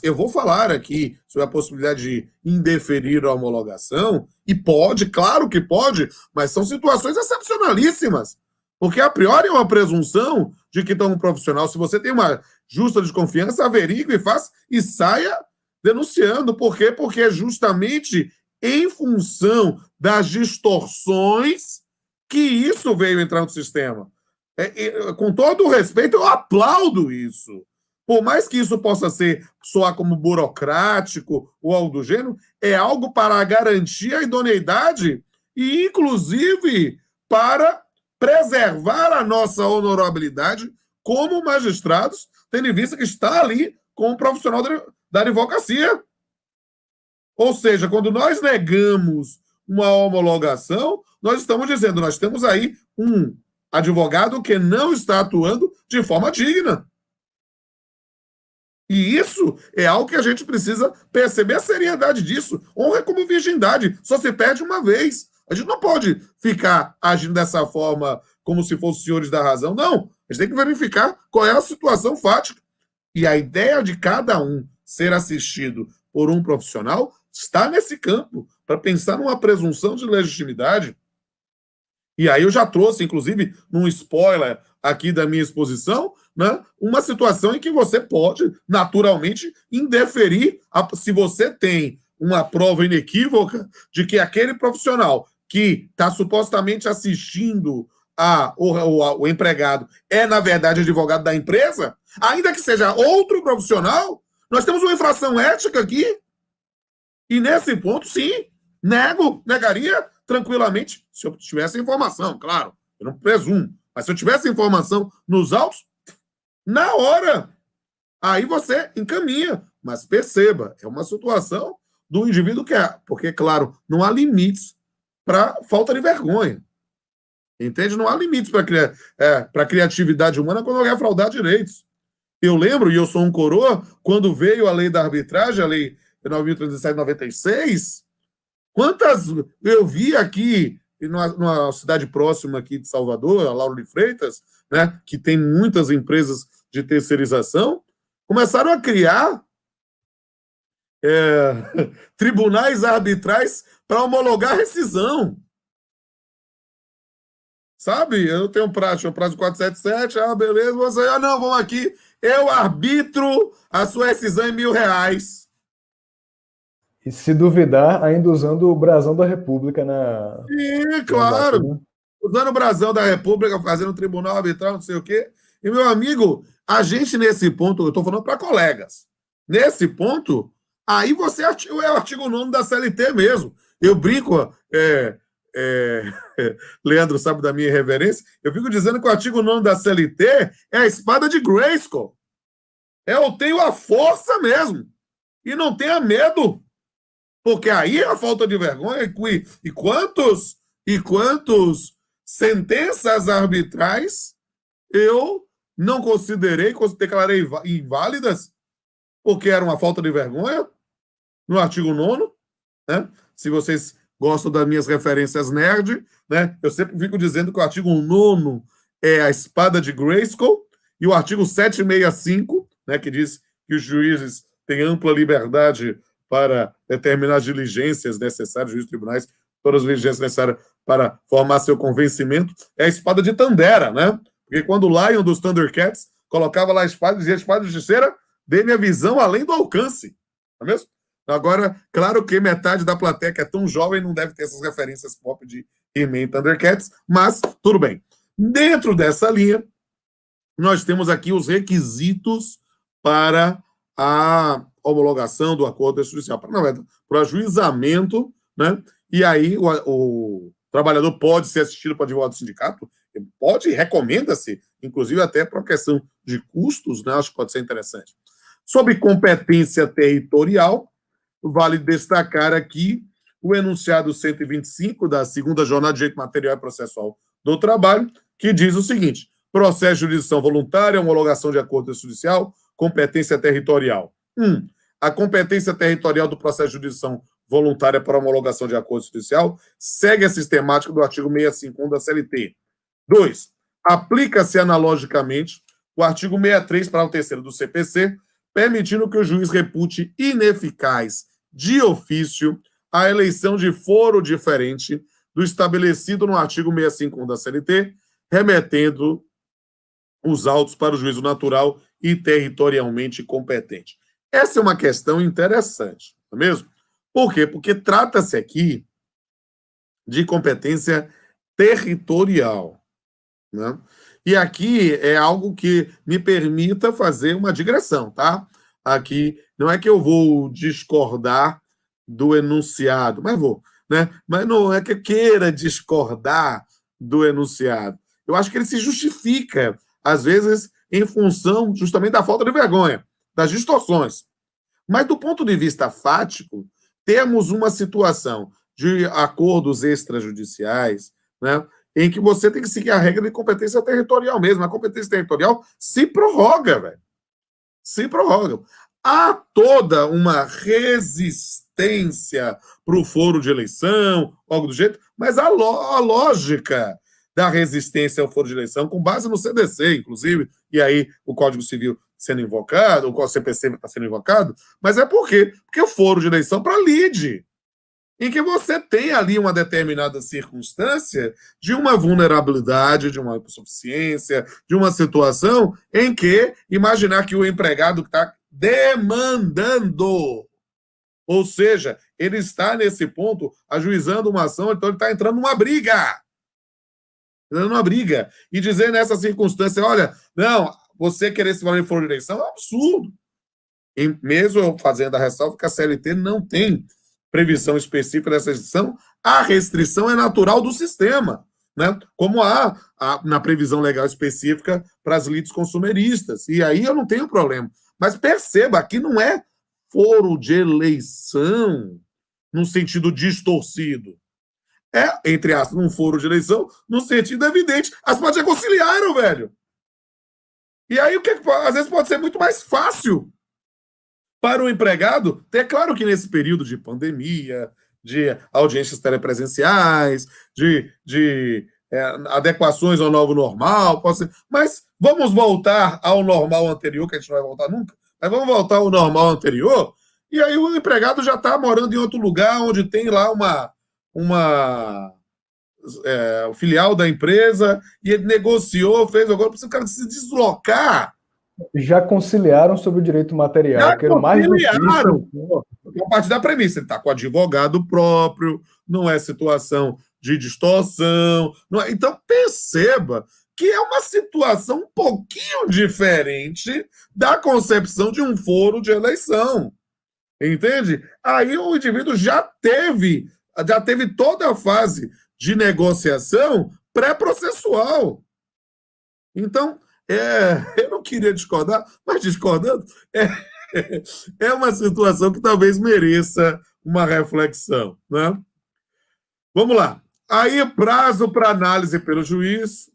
eu vou falar aqui sobre a possibilidade de indeferir a homologação, e pode, claro que pode, mas são situações excepcionalíssimas. Porque, a priori, é uma presunção de que um profissional, se você tem uma justa desconfiança, averigue e faça e saia denunciando. Por quê? Porque é justamente em função das distorções que isso veio entrar no sistema. Com todo o respeito, eu aplaudo isso. Por mais que isso possa soar como burocrático ou algo do gênero, é algo para garantir a idoneidade e, inclusive, para preservar a nossa honorabilidade como magistrados, tendo em vista que está ali como profissional da advocacia. Ou seja, quando nós negamos uma homologação, nós estamos dizendo, nós temos aí um advogado que não está atuando de forma digna. E isso é algo que a gente precisa perceber a seriedade disso. Honra como virgindade, só se perde uma vez. A gente não pode ficar agindo dessa forma como se fossem senhores da razão. Não, a gente tem que verificar qual é a situação fática. E a ideia de cada um ser assistido por um profissional está nesse campo, para pensar numa presunção de legitimidade. E aí eu já trouxe, inclusive, num spoiler aqui da minha exposição, né, uma situação em que você pode, naturalmente, indeferir se você tem uma prova inequívoca de que aquele profissional que está supostamente assistindo o empregado é, na verdade, advogado da empresa, ainda que seja outro profissional, nós temos uma infração ética aqui. E nesse ponto, sim, negaria tranquilamente, se eu tivesse informação, claro, eu não presumo, mas se eu tivesse informação nos autos, na hora, aí você encaminha. Mas perceba, é uma situação do indivíduo que porque, claro, não há limites para falta de vergonha. Entende? Não há limites para criatividade humana quando alguém fraudar direitos. Eu lembro, e eu sou um coroa, quando veio a lei da arbitragem, a lei 9.317/96, quantas eu vi aqui e numa cidade próxima aqui de Salvador, a Lauro de Freitas, né, que tem muitas empresas de terceirização, começaram a criar tribunais arbitrais para homologar rescisão. Sabe? Eu tenho um prazo 477, beleza, você, não, vamos aqui, eu arbitro a sua rescisão em R$ 1.000. E se duvidar, ainda usando o brasão da República Sim, na data, claro. né? Usando o brasão da República, fazendo tribunal arbitral, não sei o quê. E, meu amigo, a gente nesse ponto, eu estou falando para colegas, nesse ponto, aí você é o artigo 9º da CLT mesmo. Eu brinco, Leandro sabe da minha irreverência, eu fico dizendo que o artigo 9º da CLT é a espada de Grayskull. Eu tenho a força mesmo. E não tenha medo. Porque aí é a falta de vergonha. E quantos sentenças arbitrais eu não considerei, declarei inválidas, porque era uma falta de vergonha, no artigo 9º, né? Se vocês gostam das minhas referências nerd, né? Eu sempre fico dizendo que o artigo 9º é a espada de Grayskull, e o artigo 765, né, que diz que os juízes têm ampla liberdade para determinar as diligências necessárias, juízes tribunais, todas as diligências necessárias para formar seu convencimento, é a espada de Tandera, né? Porque quando o Lion dos Thundercats colocava lá a espada, dizia: espada justiceira, dê-me a visão além do alcance. Não é mesmo? Agora, claro que metade da plateia que é tão jovem não deve ter essas referências pop de He-Man e Thundercats, mas tudo bem. Dentro dessa linha, nós temos aqui os requisitos para a homologação do acordo extrajudicial, para o ajuizamento, né? E aí o trabalhador pode ser assistido para advogado do sindicato, pode, recomenda-se, inclusive até para a questão de custos, né? Acho que pode ser interessante. Sobre competência territorial, vale destacar aqui o enunciado 125 da segunda Jornada de Direito Material e Processual do Trabalho, que diz o seguinte: processo de jurisdição voluntária, homologação de acordo judicial, competência territorial. 1. A competência territorial do processo de jurisdição voluntária para homologação de acordo judicial segue a sistemática do artigo 651 da CLT. 2. Aplica-se analogicamente o artigo 63, parágrafo 3º do CPC, permitindo que o juiz repute ineficaz de ofício a eleição de foro diferente do estabelecido no artigo 651 da CLT, remetendo os autos para o juízo natural e territorialmente competente. Essa é uma questão interessante, não é mesmo? Por quê? Porque trata-se aqui de competência territorial, né? E aqui é algo que me permita fazer uma digressão, tá? Aqui não é que eu vou discordar do enunciado, mas vou, né? Mas não é que eu queira discordar do enunciado. Eu acho que ele se justifica, às vezes, em função justamente da falta de vergonha, das distorções. Mas, do ponto de vista fático, temos uma situação de acordos extrajudiciais, né, em que você tem que seguir a regra de competência territorial mesmo. A competência territorial se prorroga, velho. Se prorroga. Há toda uma resistência para o foro de eleição, algo do jeito, mas a lógica da resistência ao foro de eleição, com base no CDC, inclusive, e aí o Código Civil sendo invocado, o CPC está sendo invocado, mas é por quê? Porque o foro de eleição para lide, em que você tem ali uma determinada circunstância de uma vulnerabilidade, de uma insuficiência, de uma situação em que imaginar que o empregado está demandando, ou seja, ele está nesse ponto ajuizando uma ação, então ele está entrando numa briga. E dizer nessa circunstância: olha, não, você querer se valer de foro de eleição é um absurdo. E mesmo eu fazendo a ressalva que a CLT não tem previsão específica dessa restrição, a restrição é natural do sistema, né? Como há na previsão legal específica para as lides consumeristas. E aí eu não tenho problema. Mas perceba, aqui não é foro de eleição num sentido distorcido. É, entre aspas, um foro de eleição no sentido evidente. As partes já conciliaram, velho. E aí o que às vezes pode ser muito mais fácil para o empregado. É claro que nesse período de pandemia, de audiências telepresenciais, de adequações ao novo normal, mas vamos voltar ao normal anterior, que a gente não vai voltar nunca, mas vamos voltar ao normal anterior, e aí o empregado já está morando em outro lugar, onde tem lá uma filial da empresa, e ele negociou, fez agora, precisa o cara se deslocar. Já conciliaram sobre o direito material. Já Quero mais conciliaram. A partir da premissa, ele está com advogado próprio, não é situação de distorção. Não é... Então, perceba que é uma situação um pouquinho diferente da concepção de um foro de eleição. Entende? Aí o indivíduo já teve toda a fase de negociação pré-processual. Então, eu não queria discordar, mas discordando, é uma situação que talvez mereça uma reflexão, né? Vamos lá. Aí, prazo para análise pelo juiz,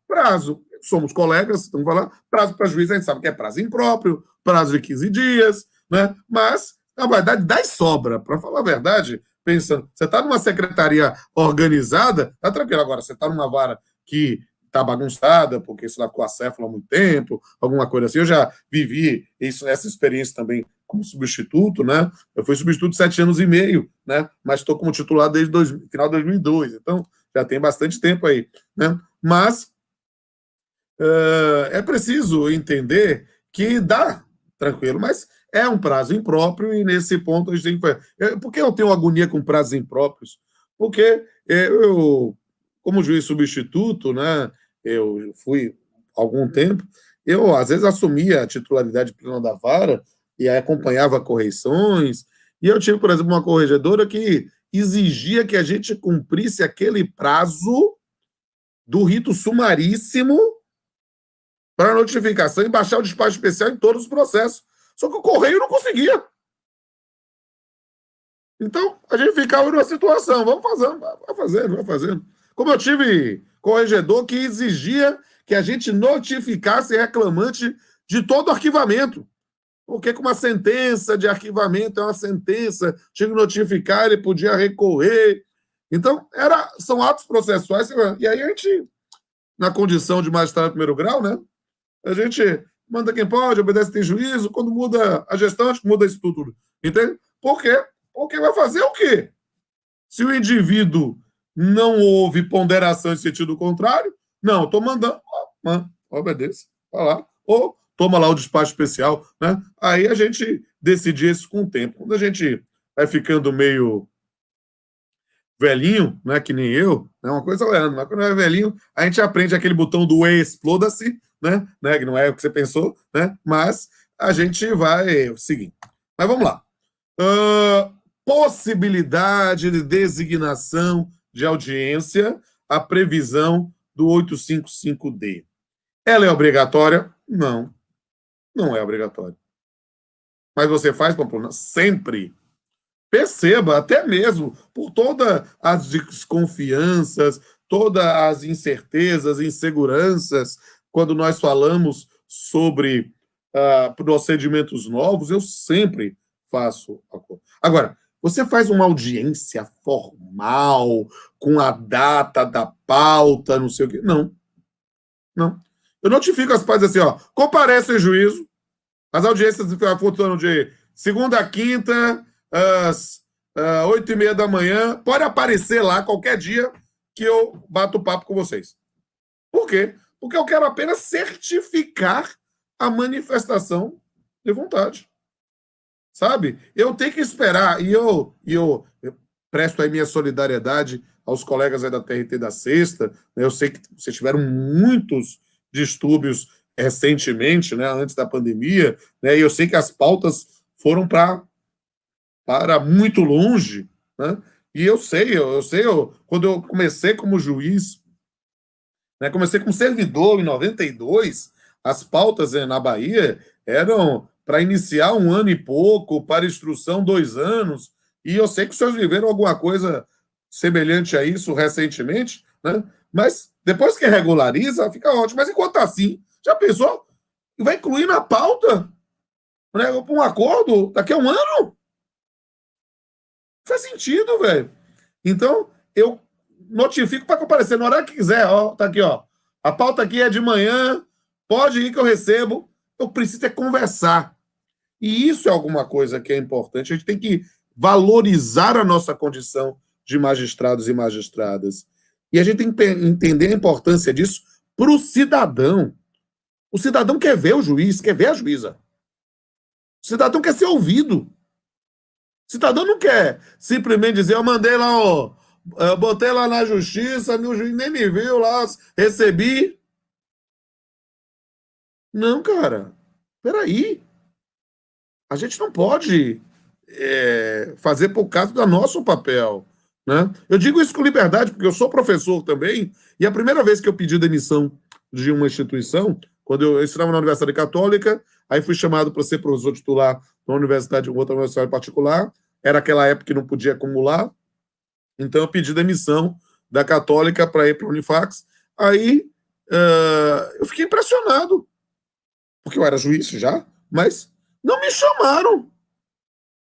prazo, somos colegas, vamos falar, prazo para juiz, a gente sabe que é prazo impróprio, prazo de 15 dias, né? Mas, na verdade, dá e sobra, para falar a verdade, pensando, você está numa secretaria organizada, tá tranquilo. Agora, você está numa vara que está bagunçada, porque isso lá ficou acéfalo há muito tempo, alguma coisa assim. Eu já vivi essa experiência também como substituto, né? Eu fui substituto 7 anos e meio, né? Mas estou como titular desde final de 2002, então já tem bastante tempo aí, né? Mas é preciso entender que dá, tranquilo, mas é um prazo impróprio e nesse ponto a gente tem que fazer. Por que eu tenho agonia com prazos impróprios? Porque eu, como juiz substituto, né, eu fui há algum tempo, eu às vezes assumia a titularidade plena da vara e aí acompanhava correições, e eu tive, por exemplo, uma corregedora que exigia que a gente cumprisse aquele prazo do rito sumaríssimo para notificação e baixar o despacho especial em todos os processos. Só que o Correio não conseguia. Então, a gente ficava numa situação, vamos fazendo. Como eu tive corregedor que exigia que a gente notificasse reclamante de todo arquivamento. Porque com uma sentença de arquivamento, é uma sentença, tinha que notificar, ele podia recorrer. Então, são atos processuais, e aí a gente, na condição de magistrado de primeiro grau, né, a gente manda quem pode, obedece tem juízo, quando muda a gestão, a gente muda isso tudo. Entende? Por quê? Porque vai fazer o quê? Se o indivíduo não houve ponderação em sentido contrário, não, estou mandando, obedece, vai lá. Ou toma lá o despacho especial, né? Aí a gente decide isso com o tempo. Quando a gente vai ficando meio velhinho, né, que nem eu, é uma coisa olhando, mas quando é velhinho, a gente aprende aquele botão do exploda-se, né, que não é o que você pensou, né, mas a gente vai seguir. Mas vamos lá. Possibilidade de designação de audiência, a previsão do 855D. Ela é obrigatória? Não, não é obrigatória. Mas você faz, Pamplona? Sempre. Perceba, até mesmo por todas as desconfianças, todas as incertezas, inseguranças, quando nós falamos sobre procedimentos novos, eu sempre faço a coisa. Agora, você faz uma audiência formal, com a data da pauta, não sei o quê. Não. Não. Eu notifico as partes assim, ó, comparece em juízo, as audiências funcionam de segunda a quinta, às 8h30 da manhã, pode aparecer lá qualquer dia que eu bato papo com vocês. Por quê? Porque eu quero apenas certificar a manifestação de vontade. Sabe? Eu tenho que esperar, e eu presto aí minha solidariedade aos colegas aí da TRT da Sexta, né? Eu sei que vocês tiveram muitos distúrbios recentemente, né, antes da pandemia, né, e eu sei que as pautas foram para muito longe, né, e eu sei, quando eu comecei como juiz, né, comecei como servidor em 92, as pautas na Bahia eram para iniciar 1 ano e pouco, para instrução 2 anos, e eu sei que os senhores viveram alguma coisa semelhante a isso recentemente, né, mas depois que regulariza, fica ótimo. Mas enquanto assim, já pensou? Vai incluir na pauta, né, para um acordo daqui a 1 ano? Faz sentido, velho. Então, eu notifico para comparecer na hora que quiser. Ó, tá aqui, ó. A pauta aqui é de manhã, pode ir que eu recebo. Eu preciso é conversar. E isso é alguma coisa que é importante. A gente tem que valorizar a nossa condição de magistrados e magistradas. E a gente tem que entender a importância disso para o cidadão. O cidadão quer ver o juiz, quer ver a juíza. O cidadão quer ser ouvido. O cidadão não quer simplesmente dizer, eu mandei lá, ó, eu botei lá na justiça, o juiz nem me viu lá, recebi. Não, cara. Peraí. A gente não pode fazer por causa do nosso papel. Né? Eu digo isso com liberdade, porque eu sou professor também, e a primeira vez que eu pedi demissão de uma instituição, quando eu estava na Universidade Católica, aí fui chamado para ser professor titular na universidade, outra universidade particular, era aquela época que não podia acumular, então eu pedi demissão da Católica para ir para a Unifax, aí eu fiquei impressionado, porque eu era juiz já, mas não me chamaram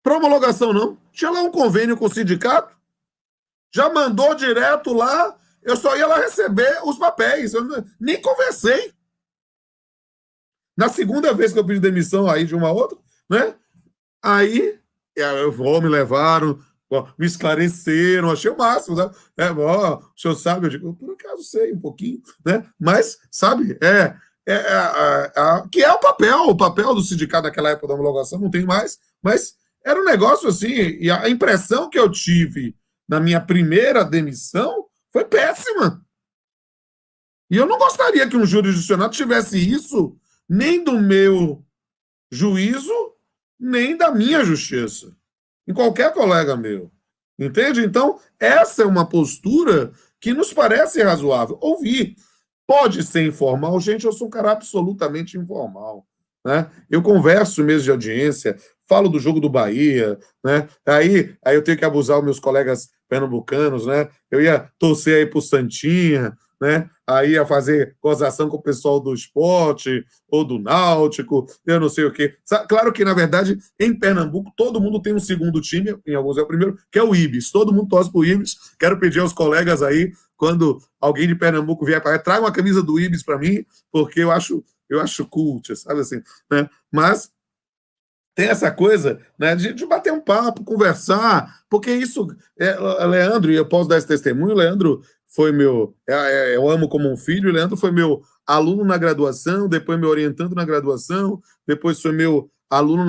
para homologação, não. Tinha lá um convênio com o sindicato, já mandou direto lá, eu só ia lá receber os papéis, eu nem conversei. Na segunda vez que eu pedi demissão aí de uma outra, né? Aí, me levaram, me esclareceram, achei o máximo, né? O senhor sabe? Eu digo, por acaso sei um pouquinho, né? Mas, sabe, que é o papel do sindicato naquela época da homologação, não tem mais, mas era um negócio assim, e a impressão que eu tive na minha primeira demissão foi péssima. E eu não gostaria que um jurisdicionado tivesse isso nem do meu juízo, nem da minha justiça. Em qualquer colega meu. Entende? Então, essa é uma postura que nos parece razoável. Ouvir. Pode ser informal. Gente, eu sou um cara absolutamente informal. Né? Eu converso mesmo de audiência, falo do jogo do Bahia, né? Aí eu tenho que abusar os meus colegas pernambucanos, né? Eu ia torcer aí pro Santinha, né? Aí ia fazer gozação com o pessoal do esporte ou do Náutico, eu não sei o quê. Claro que, na verdade, em Pernambuco, todo mundo tem um segundo time, em alguns é o primeiro, que é o Ibis. Todo mundo torce pro Ibis. Quero pedir aos colegas aí, quando alguém de Pernambuco vier para cá, traga uma camisa do Ibis para mim, porque eu acho cult, sabe assim, né? Mas tem essa coisa, né, de bater um papo, conversar, porque isso, Leandro, e eu posso dar esse testemunho, Leandro foi meu, eu amo como um filho, Leandro foi meu aluno na graduação, depois me orientando na graduação, depois foi meu aluno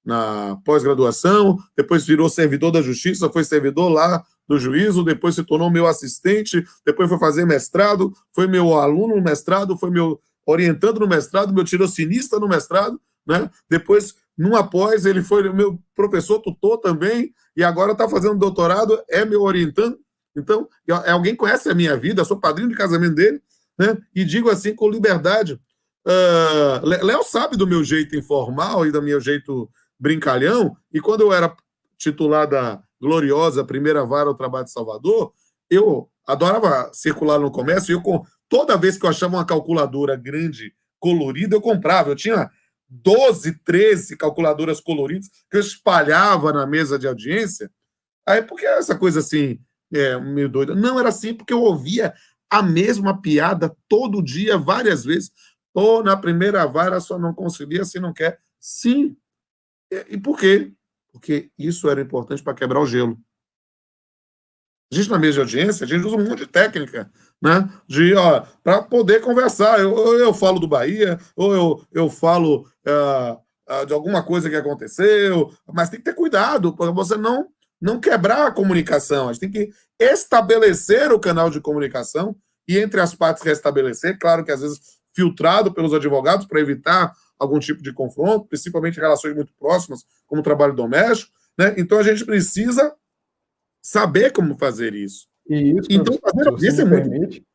na pós-graduação, depois virou servidor da justiça, foi servidor lá do juízo, depois se tornou meu assistente, depois foi fazer mestrado, foi meu aluno no mestrado, foi meu orientando no mestrado, meu tirocinista no mestrado, né? Depois, numa pós, ele foi meu professor, tutor também, e agora está fazendo doutorado, é meu orientando. Então, alguém conhece a minha vida, sou padrinho de casamento dele, né? E digo assim com liberdade. Léo sabe do meu jeito informal e do meu jeito brincalhão, e quando eu era titular da gloriosa primeira vara do trabalho de Salvador, eu adorava circular no comércio, e toda vez que eu achava uma calculadora grande, colorida, eu comprava. Eu tinha 12, 13 calculadoras coloridas que eu espalhava na mesa de audiência. Aí, por que essa coisa assim, meio doida? Não, era assim porque eu ouvia a mesma piada todo dia, várias vezes. Ou na primeira vara só não conseguia se não quer. Sim. E por quê? Porque isso era importante para quebrar o gelo. A gente, na mesa de audiência, a gente usa um monte de técnica, né? Para poder conversar. Eu falo do Bahia, ou eu falo de alguma coisa que aconteceu, mas tem que ter cuidado para você não quebrar a comunicação. A gente tem que estabelecer o canal de comunicação e, entre as partes, restabelecer. Claro que, às vezes, filtrado pelos advogados para evitar algum tipo de confronto, principalmente em relações muito próximas, como o trabalho doméstico. Né? Então, a gente precisa saber como fazer isso. E isso, então, se você me permite,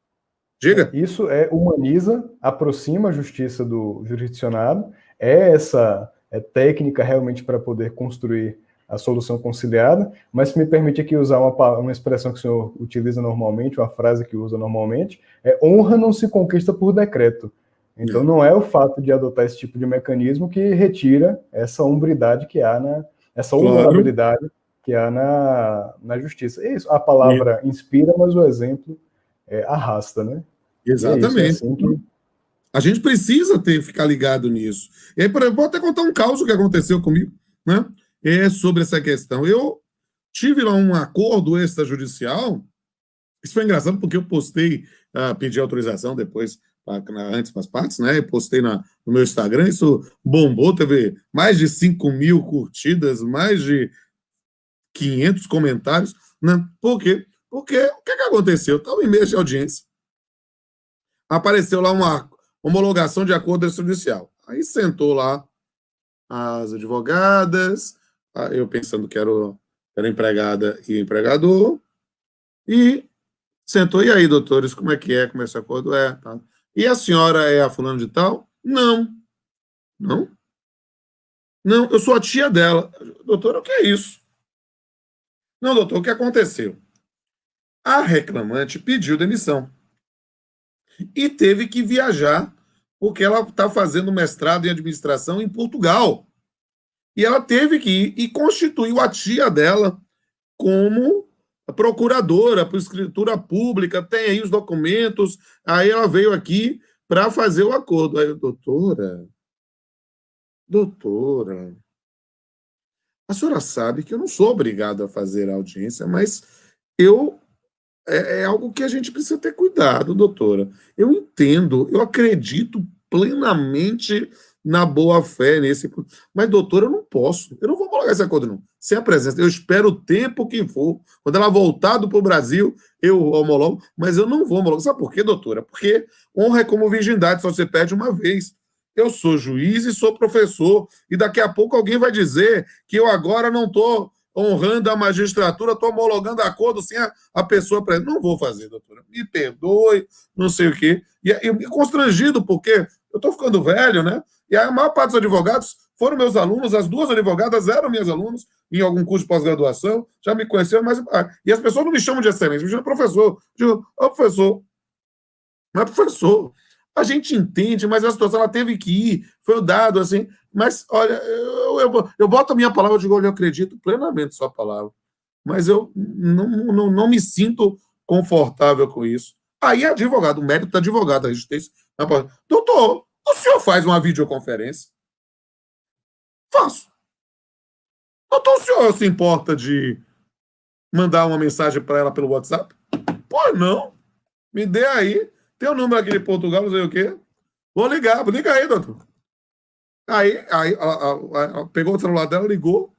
diga. Isso humaniza, aproxima a justiça do jurisdicionado, essa técnica realmente para poder construir a solução conciliada, mas se me permite aqui usar uma expressão que o senhor utiliza normalmente, uma frase que usa normalmente, honra não se conquista por decreto. Então não é o fato de adotar esse tipo de mecanismo que retira essa hombridade que há essa honorabilidade que há na justiça. É isso, a palavra inspira, mas o exemplo arrasta, né? Exatamente. É assim que... A gente precisa ficar ligado nisso. E aí, vou até contar um caso que aconteceu comigo, né? Sobre essa questão. Eu tive lá um acordo extrajudicial. Isso foi engraçado porque eu postei, pedi autorização depois, antes para as partes, né? Eu postei no meu Instagram, isso bombou, teve mais de 5.000 curtidas, mais de 500 comentários, né? Por quê? Porque o que aconteceu? Estava em mês de audiência. Apareceu lá uma homologação de acordo extrajudicial. Aí sentou lá as advogadas, eu pensando que era empregada e empregador, e sentou, e aí, doutores, como é que é? Como é esse acordo? Tá. E a senhora é a fulana de tal? Não. Não? Não, eu sou a tia dela. Doutor, o que é isso? Não, doutor, o que aconteceu? A reclamante pediu demissão e teve que viajar porque ela está fazendo mestrado em administração em Portugal. E ela teve que ir e constituiu a tia dela como procuradora por escritura pública, tem aí os documentos, aí ela veio aqui para fazer o acordo. Aí, doutora, a senhora sabe que eu não sou obrigado a fazer a audiência, mas é algo que a gente precisa ter cuidado, doutora. Eu entendo, eu acredito plenamente na boa-fé nesse... Mas, doutora, eu não posso. Eu não vou homologar esse acordo, não. Sem a presença. Eu espero o tempo que for. Quando ela voltar para o Brasil, eu homologo. Mas eu não vou homologar. Sabe por quê, doutora? Porque honra é como virgindade, só você perde uma vez. Eu sou juiz e sou professor. E daqui a pouco alguém vai dizer que eu agora não estou honrando a magistratura, estou homologando acordo sem a pessoa presente. Não vou fazer, doutora. Me perdoe, não sei o quê. E constrangido, porque eu estou ficando velho, né? E a maior parte dos advogados foram meus alunos, as duas advogadas eram minhas alunos em algum curso de pós-graduação, já me conheceram, mas... E as pessoas não me chamam de excelência, me chamam de professor. Digo, professor, mas professor, a gente entende, mas a situação ela teve que ir, foi o dado, assim, mas, olha, eu boto a minha palavra, eu digo, olha, eu acredito plenamente na sua palavra, mas eu não me sinto confortável com isso. Aí, advogado, o mérito da advogada, a gente tem isso. Doutor, o senhor faz uma videoconferência? Faço. Doutor, o senhor se importa de mandar uma mensagem para ela pelo WhatsApp? Pois não. Me dê aí. Tem o número aqui de Portugal, não sei o quê. Vou ligar. Liga aí, doutor. Aí ela pegou o celular dela, ligou,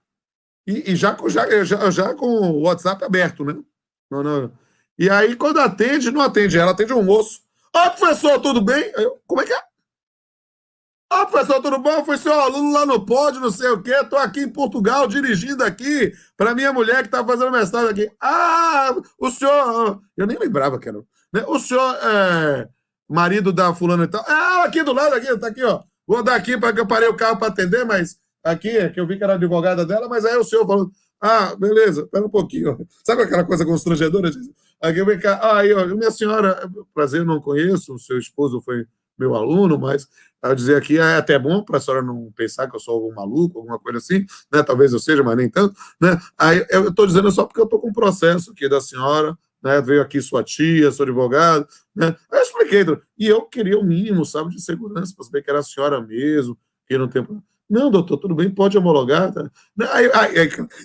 e já com o WhatsApp aberto, né? Não. E aí, quando atende, não atende ela, atende um moço. Professor, tudo bem? Como é que é? Professor, tudo bom? Eu fui seu aluno lá no pódio, não sei o quê. Estou aqui em Portugal, dirigindo aqui para minha mulher que está fazendo mestrado aqui. O senhor... Eu nem lembrava que era. Né? O senhor é marido da fulana e tal. Aqui do lado, aqui, tá aqui, ó. Vou dar aqui para que eu parei o carro para atender, mas aqui, que eu vi que era advogada dela, mas aí o senhor falou, beleza, espera um pouquinho. Sabe aquela coisa constrangedora? Aqui, vem cá. Aí, ó, minha senhora, prazer, eu não conheço, o seu esposo foi meu aluno, mas eu dizer aqui é até bom para a senhora não pensar que eu sou algum maluco, alguma coisa assim, né? Talvez eu seja, mas nem tanto, né? Aí eu estou dizendo só porque eu estou com um processo aqui da senhora, né? Veio aqui sua tia, sou advogado, né? Aí eu expliquei, e eu queria o mínimo, sabe, de segurança, para saber que era a senhora mesmo, que não tem... Não, doutor, tudo bem, pode homologar. Tá?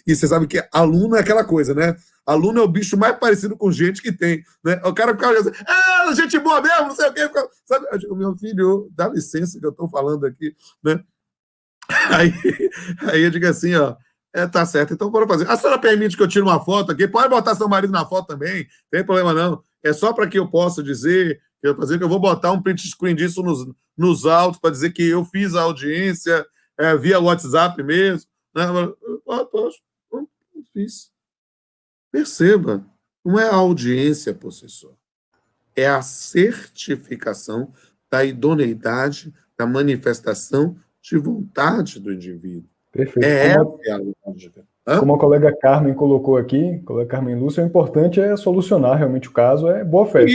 E você sabe que aluno é aquela coisa, né? Aluno é o bicho mais parecido com gente que tem. Né? O cara ficava assim, gente boa mesmo, não sei o quê. Sabe? Eu digo, meu filho, dá licença que eu estou falando aqui. Né? Aí eu digo assim, ó, tá certo, então bora fazer. A senhora permite que eu tire uma foto aqui? Pode botar seu marido na foto também, não tem problema não. É só para que eu possa dizer que eu vou botar um print screen disso nos autos para dizer que eu fiz a audiência via WhatsApp mesmo. Né? Não fiz. Perceba, não é a audiência por si só. É a certificação da idoneidade, da manifestação de vontade do indivíduo. Perfeito. Como a colega Carmen colocou aqui, a colega Carmen Lúcia, o importante é solucionar realmente o caso, é boa fé.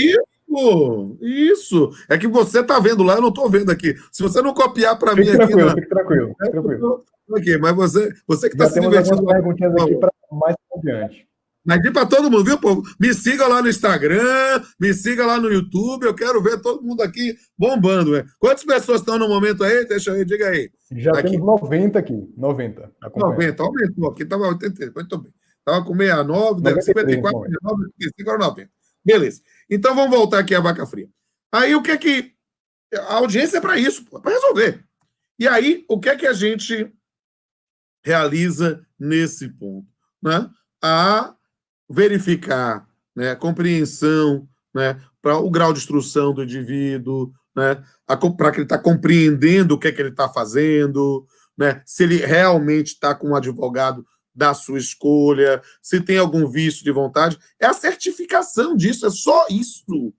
Isso. É que você está vendo lá, eu não estou vendo aqui. Se você não copiar para mim aqui... Fique tranquilo. Aqui, mas você que está se divertindo... Temos algumas perguntinhas aqui para mais adiante. Mas diz para todo mundo, viu, povo? Me siga lá no Instagram, me siga lá no YouTube, eu quero ver todo mundo aqui bombando. Né? Quantas pessoas estão no momento aí? Deixa eu ver, diga aí. Já Aqui. temos 90 aqui, 90 acompanhando. 90, aumentou aqui, estava 83, muito bem. Estava com 69, 54, 69, 85, agora 90. Beleza. Então vamos voltar aqui à vaca fria. Aí o que é que. A audiência é para isso, para resolver. E aí, o que é que a gente realiza nesse ponto? Né? A verificar, né, a compreensão, né, para o grau de instrução do indivíduo, né, para que ele está compreendendo o que é que ele está fazendo, né, se ele realmente está com um advogado da sua escolha, se tem algum vício de vontade, é a certificação disso, é só isso.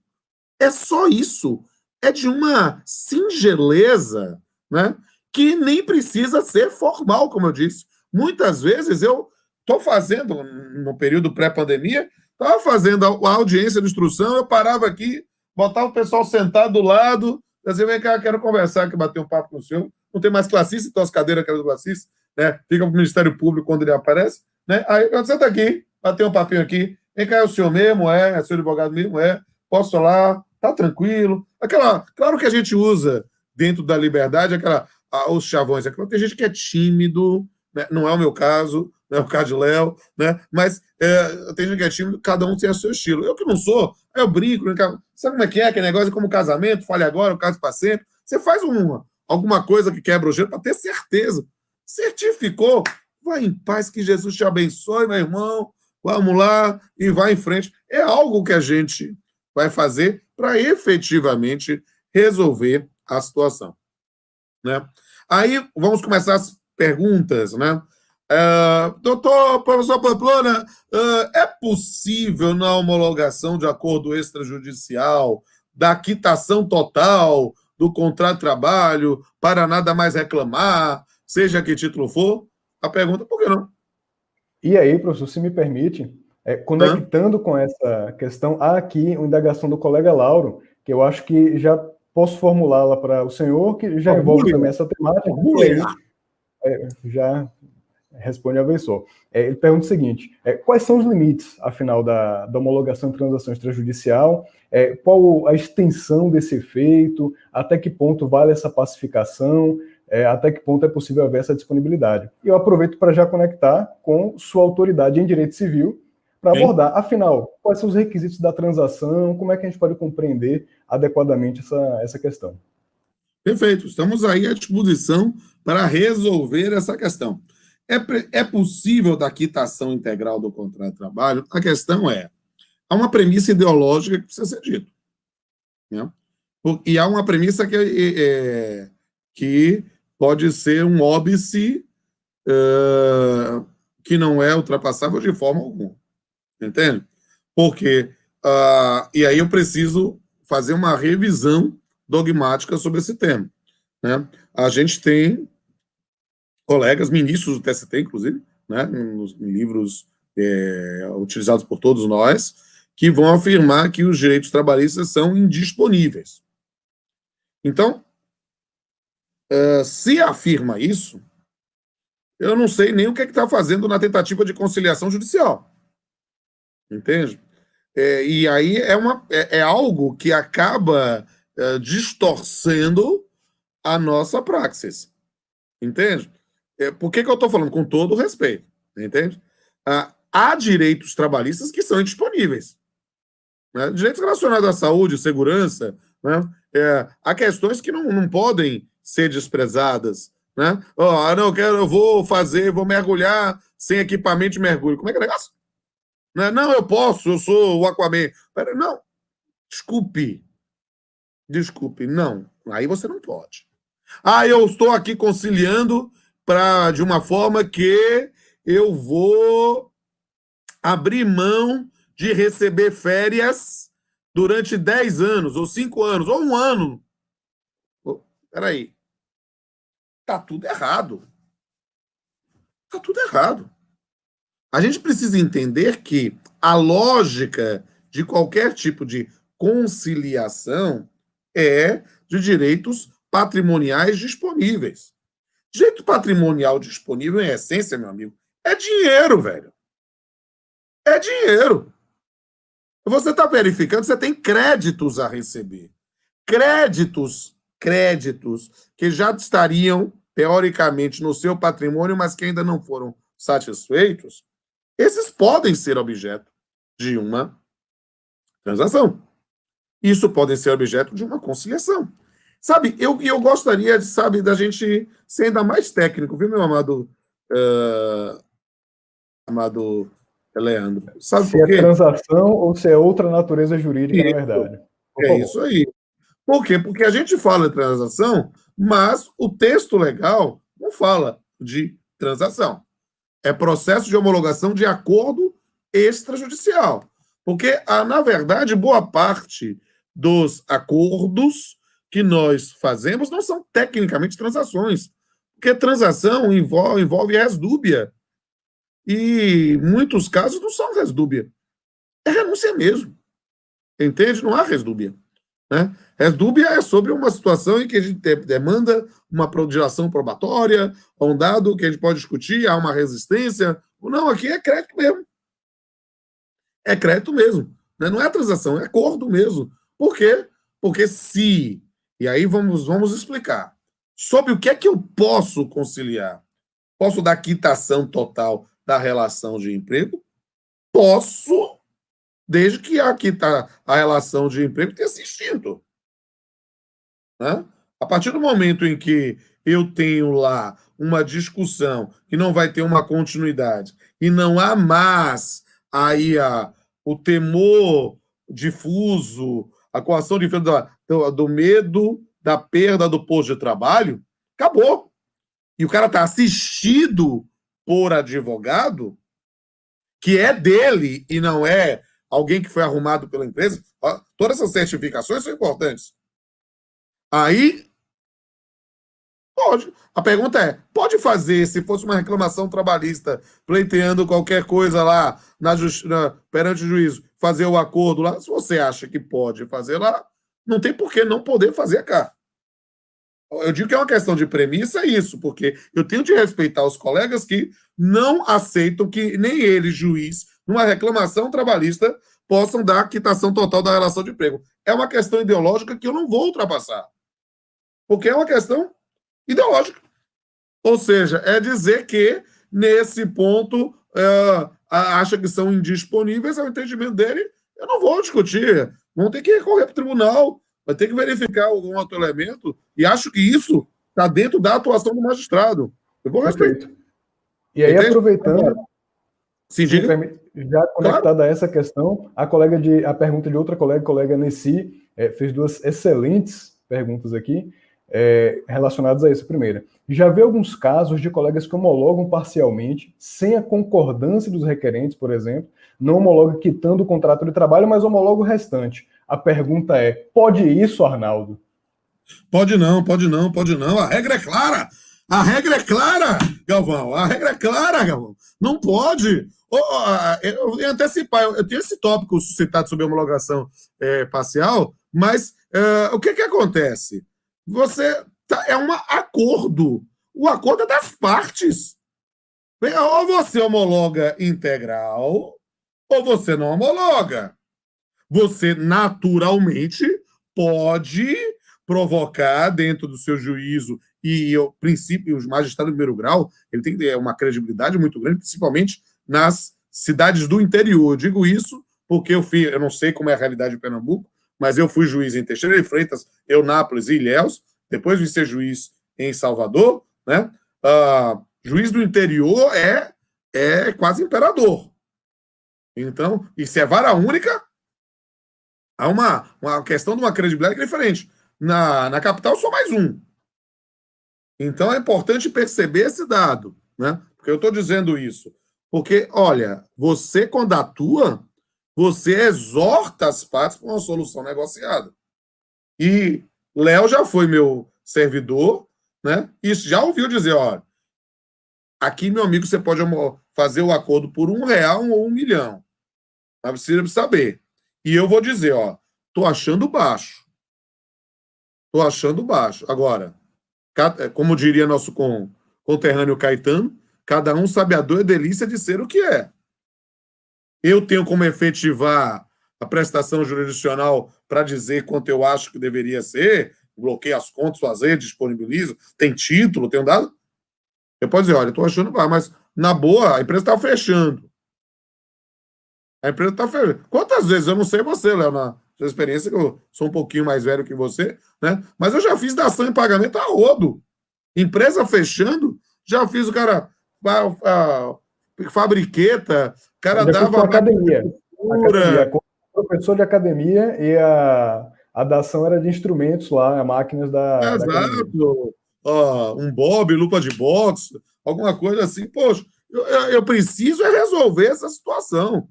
É só isso. É de uma singeleza, né, que nem precisa ser formal, como eu disse. Muitas vezes eu estou fazendo, no período pré-pandemia, estava fazendo a audiência de instrução, eu parava aqui, botava o pessoal sentado do lado, dizia, vem cá, quero conversar, quero bater um papo com o senhor. Não tem mais classista, então as cadeiras que eram do classista, né, ficam para o Ministério Público quando ele aparece. Né? Aí eu senta aqui, bater um papinho aqui, vem cá, é o senhor mesmo? É seu advogado mesmo? É? Posso falar? Tá tranquilo? Claro que a gente usa, dentro da liberdade, os chavões. Tem gente que é tímido, né? Não é o meu caso, não é o caso de Léo, né? Mas tem gente que é tímido, cada um tem o seu estilo. Eu que não sou, aí eu brinco, sabe como é que é aquele negócio, como casamento, fale agora, o caso para sempre. Você faz alguma coisa que quebra o gelo para ter certeza. Certificou, vai em paz, que Jesus te abençoe, meu irmão, vamos lá e vai em frente. É algo que a gente vai fazer para efetivamente resolver a situação. Né? Aí vamos começar as perguntas, né? Doutor, professor Pamplona, é possível, na homologação de acordo extrajudicial, da quitação total do contrato de trabalho, para nada mais reclamar, seja que título for? A pergunta, por que não? E aí, professor, se me permite, conectando com essa questão, há aqui uma indagação do colega Lauro, que eu acho que já posso formulá-la para o senhor, que já envolve também essa temática, e aí já responde a abençoa. Ele pergunta o seguinte, quais são os limites, afinal, da homologação de transação extrajudicial? Qual a extensão desse efeito? Até que ponto vale essa pacificação? Até que ponto é possível haver essa disponibilidade? E eu aproveito para já conectar com sua autoridade em direito civil, para abordar, afinal, quais são os requisitos da transação, como é que a gente pode compreender adequadamente essa questão. Perfeito, estamos aí à disposição para resolver essa questão. É possível da quitação integral do contrato de trabalho? A questão há uma premissa ideológica que precisa ser dita. Né? E há uma premissa que pode ser um óbice que não é ultrapassável de forma alguma. Entende? Porque, e aí eu preciso fazer uma revisão dogmática sobre esse tema. Né? A gente tem colegas, ministros do TST, inclusive, né, nos livros utilizados por todos nós, que vão afirmar que os direitos trabalhistas são indisponíveis. Então, se afirma isso, eu não sei nem o que está fazendo na tentativa de conciliação judicial. Entende? E aí é algo que acaba distorcendo a nossa praxis. Entende? Por que eu estou falando? Com todo o respeito. Entende? Há direitos trabalhistas que são indisponíveis. Né? Direitos relacionados à saúde, segurança, né? Há questões que não podem ser desprezadas. Né? Não, eu vou mergulhar sem equipamento de mergulho. Como é que é o negócio? Não, eu posso, eu sou o Aquaman. Não, desculpe, não. Aí você não pode. Eu estou aqui conciliando de uma forma que eu vou abrir mão de receber férias durante 10 anos, ou 5 anos, ou 1 ano. Peraí. Está tudo errado. Está tudo errado. A gente precisa entender que a lógica de qualquer tipo de conciliação é de direitos patrimoniais disponíveis. Direito patrimonial disponível, em essência, meu amigo, é dinheiro, velho. É dinheiro. Você está verificando, você tem créditos a receber. Créditos que já estariam, teoricamente, no seu patrimônio, mas que ainda não foram satisfeitos, esses podem ser objeto de uma transação. Isso pode ser objeto de uma conciliação. Sabe, eu gostaria, sabe, da gente ser ainda mais técnico, viu, meu amado Leandro? Sabe Se por é quê? transação ou se é outra natureza jurídica, na Isso, verdade. Por é favor. isso aí. Por quê? Porque a gente fala de transação, mas o texto legal não fala de transação. É processo de homologação de acordo extrajudicial. Porque, na verdade, boa parte dos acordos que nós fazemos não são tecnicamente transações. Porque transação envolve res dúbia. E muitos casos não são res dúbia. É renúncia mesmo. Entende? Não há res dúbia. Né? Res dúbia é sobre uma situação em que a gente demanda uma dilação probatória, ou um dado que a gente pode discutir, há uma resistência. Não, aqui é crédito mesmo. É crédito mesmo. Né? Não é transação, é acordo mesmo. Por quê? Porque se. E aí vamos explicar. Sobre o que é que eu posso conciliar? Posso dar quitação total da relação de emprego? Posso, desde que aqui está a relação de emprego tenha se extinto. Né? A partir do momento em que eu tenho lá uma discussão que não vai ter uma continuidade e não há mais aí o temor difuso, a coação de do medo da perda do posto de trabalho, acabou. E o cara está assistido por advogado, que é dele e não é alguém que foi arrumado pela empresa. Todas essas certificações são importantes. Aí pode. A pergunta é: pode fazer, se fosse uma reclamação trabalhista, pleiteando qualquer coisa lá perante o juízo, fazer o acordo lá? Se você acha que pode fazer lá, não tem por que não poder fazer cá. Eu digo que é uma questão de premissa, é isso, porque eu tenho de respeitar os colegas que não aceitam que nem ele, juiz, numa reclamação trabalhista, possam dar a quitação total da relação de emprego. É uma questão ideológica que eu não vou ultrapassar, porque é uma questão ideológica. Ou seja, é dizer que, nesse ponto, acha que são indisponíveis, é o entendimento dele, eu não vou discutir. Vão ter que recorrer para o tribunal, vai ter que verificar algum outro elemento, e acho que isso está dentro da atuação do magistrado. Eu vou respeitar. Perfeito. E aí, Entende? aproveitando, Se se me diga. permite, já Claro. conectada a essa questão, a pergunta de outra colega Nessi, fez duas excelentes perguntas aqui, relacionadas a essa primeira. Já vi alguns casos de colegas que homologam parcialmente, sem a concordância dos requerentes, por exemplo, não homologa quitando o contrato de trabalho, mas homologa o restante. A pergunta é: pode isso, Arnaldo? Pode não, pode não, pode não. A regra é clara. A regra é clara, Galvão. A regra é clara, Galvão. Não pode. Eu ia antecipar, eu tenho esse tópico suscitado sobre homologação parcial, mas o que acontece? É um acordo. O acordo é das partes. Ou você homologa integral, ou você não homologa. Você naturalmente pode provocar dentro do seu juízo e o princípio, os magistrados de primeiro grau, ele tem que ter uma credibilidade muito grande, principalmente nas cidades do interior. Eu digo isso porque eu não sei como é a realidade de Pernambuco, mas eu fui juiz em Teixeira de Freitas, Eunápolis e Ilhéus, depois de ser juiz em Salvador, né? Juiz do interior é quase imperador. Então, e se é vara única, há uma questão de uma credibilidade diferente. Na capital, só mais um. Então, é importante perceber esse dado. Né? Porque eu estou dizendo isso. Porque, olha, você, quando atua, você exorta as partes para uma solução negociada. E Léo já foi meu servidor, né? E já ouviu dizer, olha, aqui, meu amigo, você pode fazer o acordo por R$ 1 ou 1 milhão. Mas precisa saber. E eu vou dizer, ó, tô achando baixo. Tô achando baixo. Agora, como diria nosso conterrâneo Caetano, cada um sabe a dor e delícia de ser o que é. Eu tenho como efetivar a prestação jurisdicional para dizer quanto eu acho que deveria ser, bloqueio as contas, fazer, disponibilizo, tem título, tem um dado. Você pode dizer, olha, estou achando, mas na boa, a empresa está fechando. A empresa está fechando. Quantas vezes, eu não sei você, Léo, na sua experiência, que eu sou um pouquinho mais velho que você, né? Mas eu já fiz dação em pagamento a rodo. Empresa fechando, já fiz o cara, fabriqueta, o cara Eu já fiz com dava academia. costura. Professor de academia e a dação era de instrumentos lá, máquinas da academia. Exato. Ó, um bob, lupa de boxe, alguma coisa assim. Poxa, eu preciso é resolver essa situação,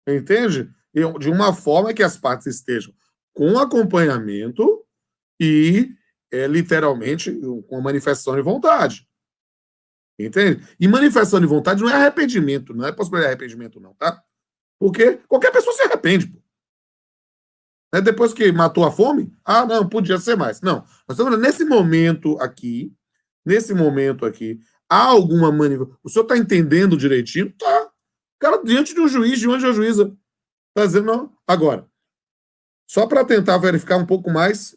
entende? De uma forma que as partes estejam com acompanhamento e, literalmente, com a manifestação de vontade. Entende? E manifestação de vontade não é arrependimento, não é possibilidade de arrependimento, não, tá? Porque qualquer pessoa se arrepende, pô. Depois que matou a fome, não, podia ser mais. Não, nós estamos nesse momento aqui, há alguma manifestação. O senhor está entendendo direitinho? Tá. O cara, diante de um juiz, diante de uma juíza, está dizendo, não. Agora, só para tentar verificar um pouco mais,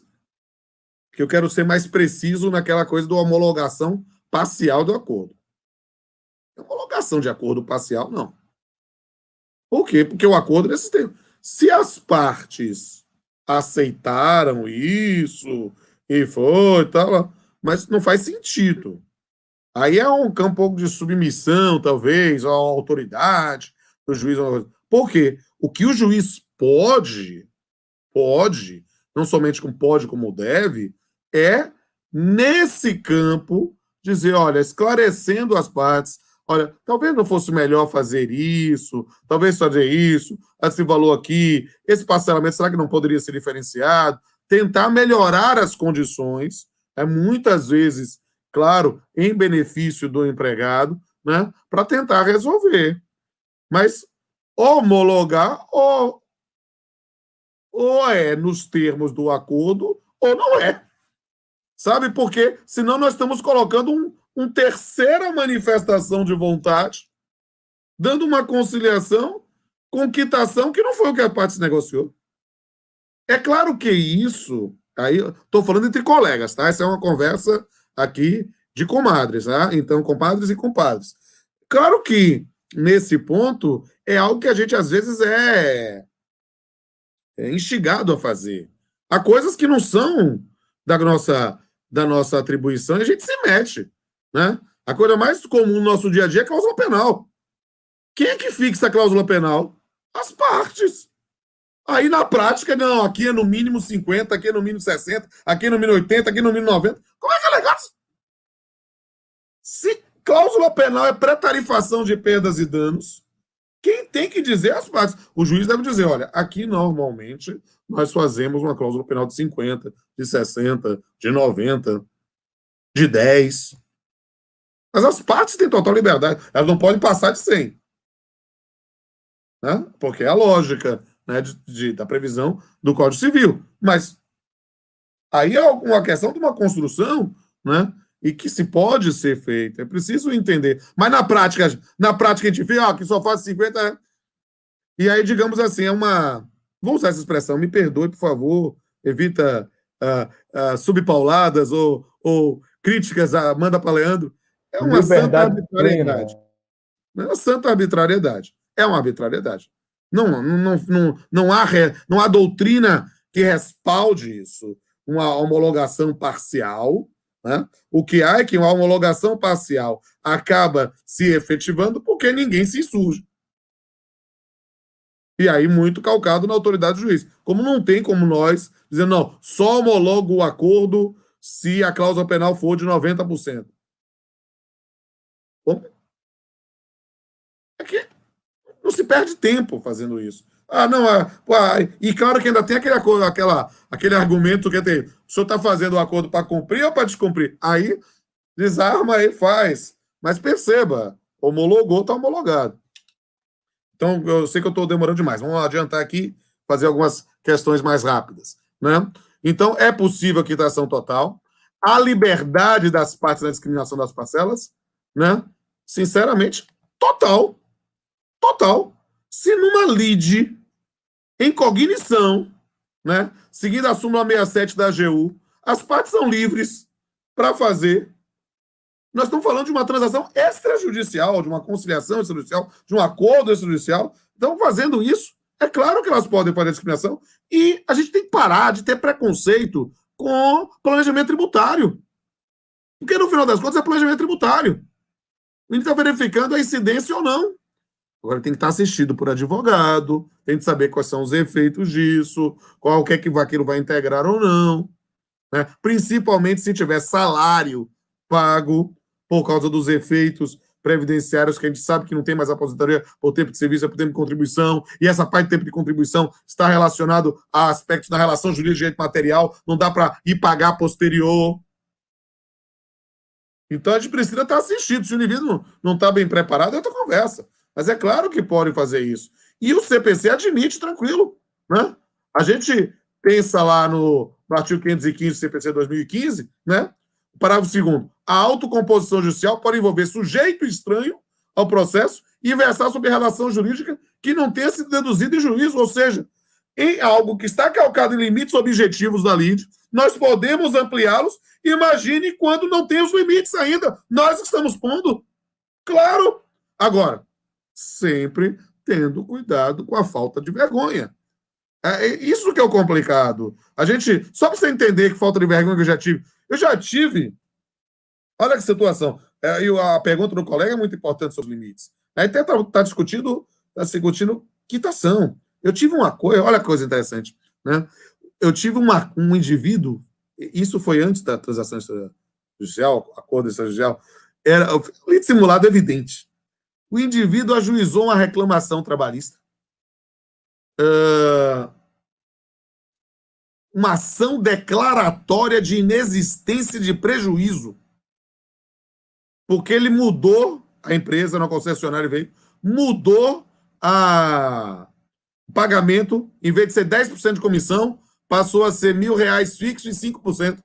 que eu quero ser mais preciso naquela coisa da homologação parcial do acordo. Homologação de acordo parcial, não. Por quê? Porque o acordo nesse tempo. Se as partes aceitaram isso e foi e tal, mas não faz sentido. Aí é um pouco de submissão, talvez, à autoridade do juiz. Por quê? O que o juiz pode, não somente como pode, como deve, é, nesse campo, dizer, olha, esclarecendo as partes, olha, talvez não fosse melhor fazer isso, talvez fazer isso, esse valor aqui, esse parcelamento, será que não poderia ser diferenciado? Tentar melhorar as condições, muitas vezes, claro, em benefício do empregado, né, para tentar resolver. Mas homologar ou é nos termos do acordo ou não é. Sabe por quê? Senão nós estamos colocando uma terceira manifestação de vontade, dando uma conciliação com quitação que não foi o que a parte se negociou. É claro que isso, aí estou falando entre colegas, tá? Essa é uma conversa aqui de comadres, tá? Então, compadres e compadres. Claro que, nesse ponto, é algo que a gente, às vezes, é instigado a fazer. Há coisas que não são da nossa atribuição e a gente se mete, né? A coisa mais comum no nosso dia a dia é a cláusula penal. Quem é que fixa a cláusula penal? As partes. Aí, na prática, não, aqui é no mínimo 50, aqui é no mínimo 60, aqui é no mínimo 80, aqui é no mínimo 90. Como é que é legal? Se cláusula penal é pré-tarifação de perdas e danos, quem tem que dizer as partes? O juiz deve dizer, olha, aqui normalmente nós fazemos uma cláusula penal de 50, de 60, de 90, de 10. Mas as partes têm total liberdade. Elas não podem passar de 100. Né? Porque é a lógica, né, da previsão do Código Civil. Mas aí é uma questão de uma construção, né, e que se pode ser feita. É preciso entender. Mas na prática a gente vê que só faz 50. E aí, digamos assim, vou usar essa expressão, me perdoe, por favor, evita subpauladas ou críticas a Amanda para Leandro. É uma santa arbitrariedade. Não é uma santa arbitrariedade. É uma arbitrariedade. Não há doutrina que respalde isso. Uma homologação parcial. Né? O que há é que uma homologação parcial acaba se efetivando porque ninguém se insurge. E aí, muito calcado na autoridade do juiz. Como não tem como nós dizer, não, só homologa o acordo se a cláusula penal for de 90%. Como? É que não se perde tempo fazendo isso. Não, e claro que ainda tem aquele argumento que tem, o senhor está fazendo o acordo para cumprir ou para descumprir? Aí, desarma e faz. Mas perceba, homologou, está homologado. Então, eu sei que eu estou demorando demais. Vamos adiantar aqui, fazer algumas questões mais rápidas. Né? Então, é possível a quitação total. A liberdade das partes na discriminação das parcelas, né? Sinceramente, total. Total. Se numa lide, em cognição, né, seguindo a súmula 67 da AGU, as partes são livres para fazer. Nós estamos falando de uma transação extrajudicial, de uma conciliação extrajudicial, de um acordo extrajudicial. Então, fazendo isso, é claro que elas podem fazer discriminação e a gente tem que parar de ter preconceito com planejamento tributário. Porque, no final das contas, é planejamento tributário. A gente está verificando a incidência ou não. Agora tem que estar assistido por advogado, tem que saber quais são os efeitos disso, qual o que é que aquilo vai integrar ou não. Né? Principalmente se tiver salário pago por causa dos efeitos previdenciários, que a gente sabe que não tem mais aposentadoria por tempo de serviço, é por tempo de contribuição, e essa parte de tempo de contribuição está relacionado a aspectos da relação jurídica de direito material, não dá para ir pagar posterior. Então a gente precisa estar assistido. Se o indivíduo não está bem preparado, é outra conversa. Mas é claro que pode fazer isso. E o CPC admite, tranquilo. Né? A gente pensa lá no artigo 515 do CPC 2015, né? Parágrafo 2º. A autocomposição judicial pode envolver sujeito estranho ao processo e versar sobre relação jurídica que não tenha sido deduzida em juízo, ou seja, em algo que está calcado em limites objetivos da lide, nós podemos ampliá-los. Imagine quando não tem os limites ainda. Nós estamos pondo. Claro. Agora, sempre tendo cuidado com a falta de vergonha. Isso que é o complicado. A gente, só para você entender que falta de vergonha que eu já tive, olha que situação, a pergunta do colega é muito importante sobre os limites. Aí até está discutindo quitação. Eu tive uma coisa, olha que coisa interessante, né? Eu tive um indivíduo, isso foi antes da transação extrajudicial, acordo extrajudicial, era o lite simulado evidente. O indivíduo ajuizou uma reclamação trabalhista, uma ação declaratória de inexistência de prejuízo, porque ele mudou, a empresa, na concessionária veio, mudou o pagamento, em vez de ser 10% de comissão, passou a ser R$1.000 fixo e 5%.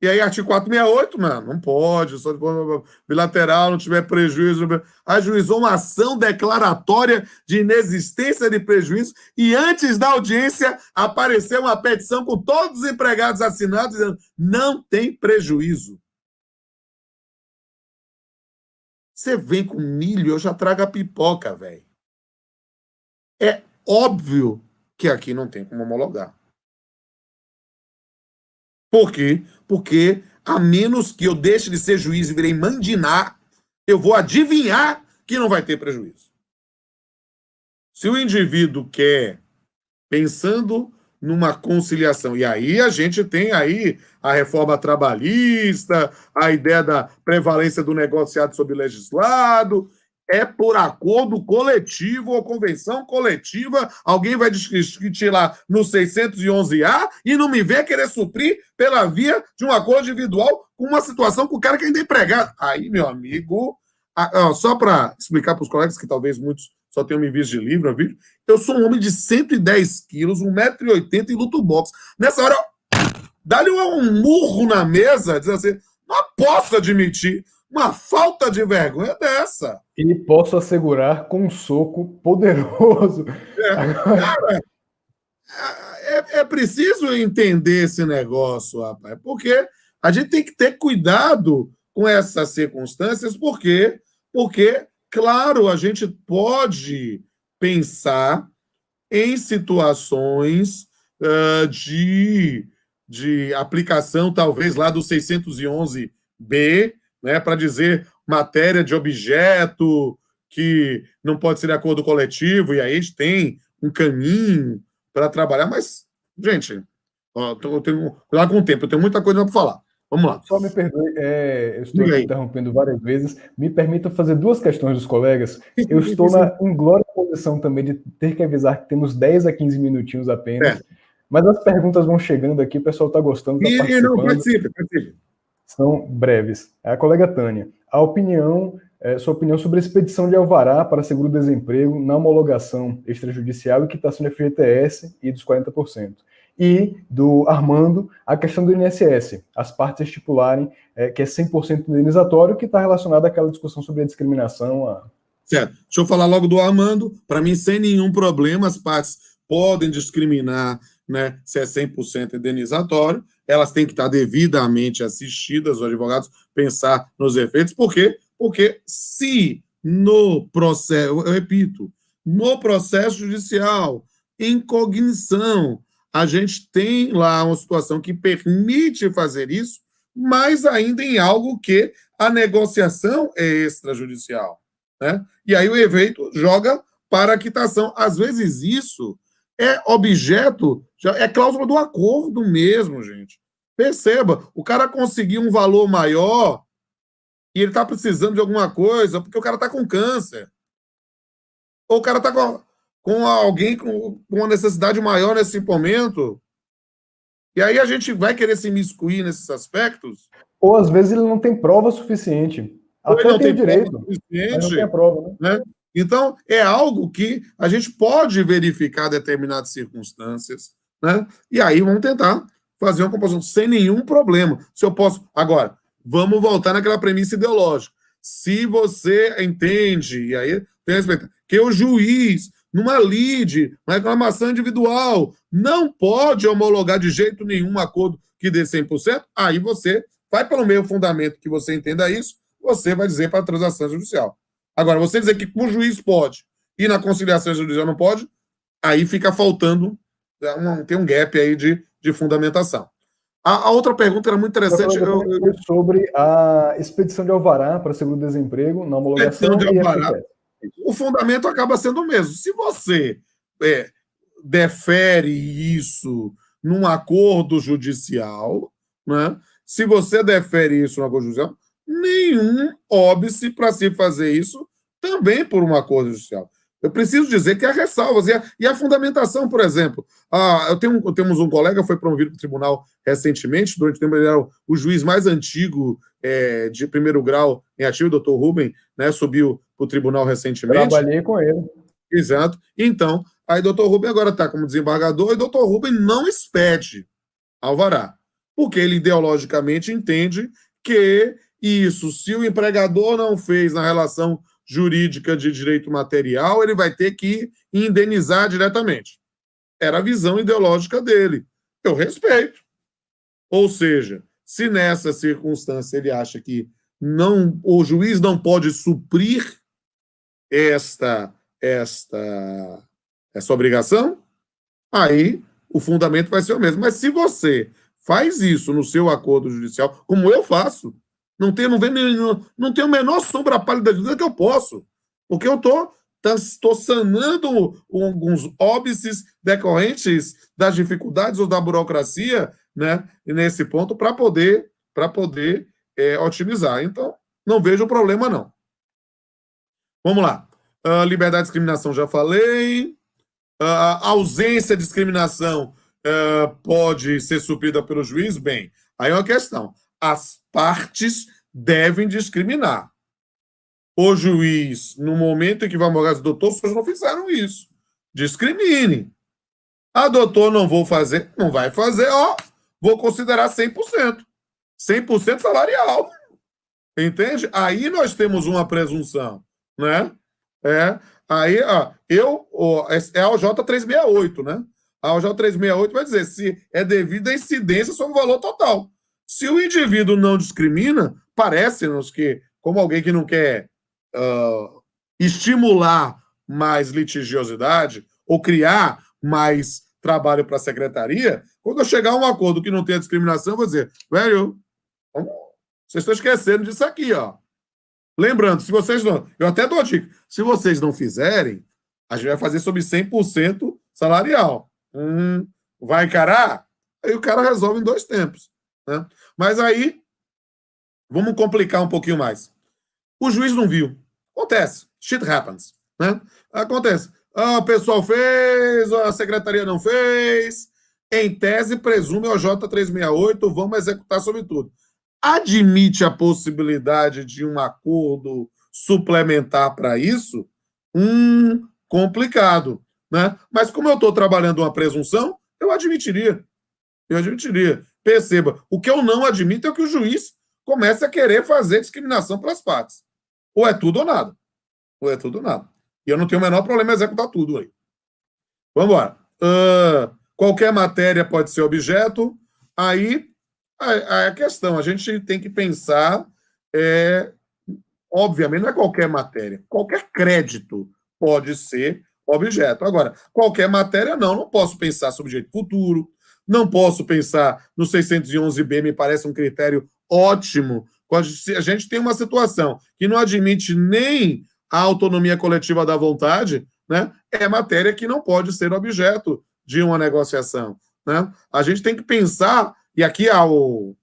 E aí, artigo 468, não pode, só de forma bilateral, não tiver prejuízo. Ajuizou uma ação declaratória de inexistência de prejuízo e antes da audiência apareceu uma petição com todos os empregados assinados dizendo não tem prejuízo. Você vem com milho, eu já trago a pipoca, velho. É óbvio que aqui não tem como homologar. Por quê? Porque, a menos que eu deixe de ser juiz e virei mandinar, eu vou adivinhar que não vai ter prejuízo. Se o indivíduo quer, pensando numa conciliação, e aí a gente tem aí a reforma trabalhista, a ideia da prevalência do negociado sobre o legislado, é por acordo coletivo ou convenção coletiva, alguém vai discutir lá no 611A e não me vê querer suprir pela via de um acordo individual com uma situação com o cara que ainda é empregado. Aí, meu amigo, só para explicar para os colegas que talvez muitos só tenham me visto de livro, eu sou um homem de 110 quilos, 1,80 m e luto boxe. Nessa hora, dá-lhe um murro na mesa, diz assim, não posso admitir uma falta de vergonha dessa. E posso assegurar com um soco poderoso. Cara, é preciso entender esse negócio, rapaz, porque a gente tem que ter cuidado com essas circunstâncias, porque, claro, a gente pode pensar em situações de aplicação, talvez, lá do 611B, né, para dizer matéria de objeto que não pode ser de acordo coletivo, e aí a gente tem um caminho para trabalhar, mas, gente, eu tenho lá com o tempo, eu tenho muita coisa para falar. Vamos lá. Só me perdoe, eu estou aqui interrompendo várias vezes. Me permita fazer duas questões dos colegas. Eu estou na inglória posição também de ter que avisar que temos 10 a 15 minutinhos apenas. Mas as perguntas vão chegando aqui, o pessoal está gostando, está participando. Não, participe. São breves. A colega Tânia, sua opinião sobre a expedição de alvará para seguro-desemprego na homologação extrajudicial e quitação de FGTS e dos 40%. E do Armando, a questão do INSS, as partes estipularem que é 100% indenizatório, que está relacionado àquela discussão sobre a discriminação. Certo. Deixa eu falar logo do Armando. Para mim, sem nenhum problema, as partes podem discriminar, né, se é 100% indenizatório. Elas têm que estar devidamente assistidas, os advogados pensar nos efeitos. Por quê? Porque se no processo, eu repito, no processo judicial, em cognição, a gente tem lá uma situação que permite fazer isso, mas ainda em algo que a negociação é extrajudicial, né? E aí o evento joga para a quitação. Às vezes isso é objeto, é cláusula do acordo mesmo, gente. Perceba, o cara conseguiu um valor maior e ele está precisando de alguma coisa porque o cara está com câncer. Ou o cara está com alguém com uma necessidade maior nesse momento. E aí a gente vai querer se imiscuir nesses aspectos. Ou às vezes ele não tem prova suficiente. Ou ele Até não tem tem direito, prova mas não tem a suficiente, prova, né? né? Então, é algo que a gente pode verificar determinadas circunstâncias, né? E aí vamos tentar fazer uma composição sem nenhum problema. Se eu posso. Agora, vamos voltar naquela premissa ideológica. Se você entende, e aí tem respeito, que o juiz, numa lide, uma reclamação individual, não pode homologar de jeito nenhum um acordo que dê 100%, aí você vai pelo meio fundamento que você entenda isso, você vai dizer para a transação judicial. Agora, você dizer que o juiz pode e na conciliação judicial não pode, aí fica faltando, tem um gap aí de fundamentação. A outra pergunta era muito interessante. Foi sobre a expedição de alvará para seguro-desemprego na homologação De e alvará, FGTS. o fundamento acaba sendo o mesmo. Se você defere isso num acordo judicial, né? Se você defere isso num acordo judicial, nenhum óbice para se fazer isso também por um acordo judicial. Eu preciso dizer que há ressalvas. E a fundamentação, por exemplo, temos um colega que foi promovido para o tribunal recentemente, durante o tempo ele era o juiz mais antigo de primeiro grau em ativo, o doutor Rubem, né, subiu para o tribunal recentemente. Trabalhei com ele. Exato. Então, aí doutor Rubem agora está como desembargador e doutor Rubem não expede alvará, porque ele ideologicamente entende que isso, se o empregador não fez na relação jurídica de direito material, ele vai ter que indenizar diretamente. Era a visão ideológica dele. Eu respeito. Ou seja, se nessa circunstância ele acha que o juiz não pode suprir esta obrigação, aí o fundamento vai ser o mesmo. Mas se você faz isso no seu acordo judicial, como eu faço, não tenho a menor sombra pálida de dúvida que eu posso, porque eu estou sanando alguns óbices decorrentes das dificuldades ou da burocracia, né, nesse ponto, para poder otimizar. Então, não vejo problema, não. Vamos lá. Liberdade de discriminação, já falei. A ausência de discriminação pode ser suprida pelo juiz? Bem, aí é uma questão. As partes devem discriminar. O juiz, no momento em que vai homologar, doutor, vocês não fizeram isso. Discrimine. Doutor, não vou fazer. Não vai fazer, vou considerar 100%. 100% salarial. Entende? Aí nós temos uma presunção, né? Aí, é a OJ 368, né? A OJ 368 vai dizer se é devida a incidência sobre o valor total. Se o indivíduo não discrimina, parece-nos que, como alguém que não quer estimular mais litigiosidade ou criar mais trabalho para a secretaria, quando eu chegar a um acordo que não tenha discriminação, eu vou dizer, velho, vocês estão esquecendo disso aqui, ó. Lembrando, se vocês não... Eu até dou a dica. Se vocês não fizerem, a gente vai fazer sobre 100% salarial. Vai encarar? Aí o cara resolve em 2 tempos. Né? Mas aí, vamos complicar um pouquinho mais. O juiz não viu. Acontece. Shit happens. Né? Acontece. O pessoal fez, a secretaria não fez. Em tese, presume o J368, vamos executar sobre tudo. Admite a possibilidade de um acordo suplementar para isso? Complicado. Né? Mas como eu estou trabalhando uma presunção, eu admitiria. Perceba, o que eu não admito é que o juiz comece a querer fazer discriminação para as partes. Ou é tudo ou nada. Ou é tudo ou nada. E eu não tenho o menor problema em executar tudo aí. Vamos embora. Qualquer matéria pode ser objeto. Aí a questão, a gente tem que pensar, obviamente, não é qualquer matéria, qualquer crédito pode ser objeto. Agora, qualquer matéria não posso pensar sobre jeito futuro, não posso pensar no 611B, me parece um critério ótimo. Quando a gente tem uma situação que não admite nem a autonomia coletiva da vontade, né? É matéria que não pode ser objeto de uma negociação, né? A gente tem que pensar, e aqui há o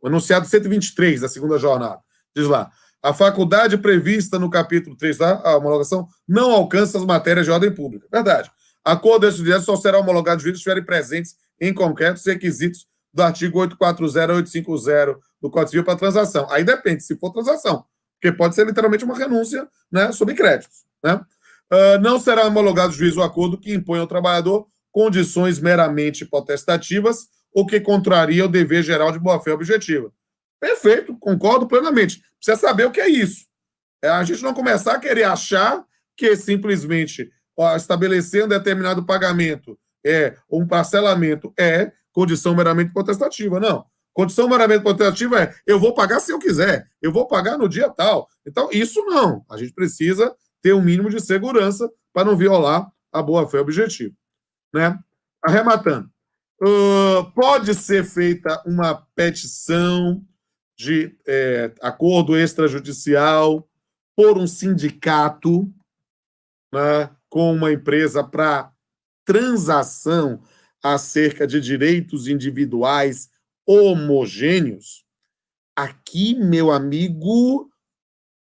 enunciado 123 da segunda jornada, diz lá, a faculdade prevista no capítulo 3 da homologação não alcança as matérias de ordem pública. Verdade. Acordo de estudantes só será homologado se estiverem presentes em concretos requisitos do artigo 840 e 850 do Código Civil para transação. Aí depende, se for transação, porque pode ser literalmente uma renúncia, né, sobre créditos. Né? Não será homologado juízo ou acordo que impõe ao trabalhador condições meramente potestativas ou que contraria o dever geral de boa-fé objetiva. Perfeito, concordo plenamente. Precisa saber o que é isso. A gente não começar a querer achar que simplesmente estabelecer um determinado pagamento um parcelamento condição meramente potestativa. Não. Condição meramente potestativa eu vou pagar se eu quiser, eu vou pagar no dia tal. Então, isso não. A gente precisa ter um mínimo de segurança para não violar a boa-fé objetiva. Né? Arrematando. Pode ser feita uma petição de acordo extrajudicial por um sindicato, né, com uma empresa para transação acerca de direitos individuais homogêneos. Aqui, meu amigo,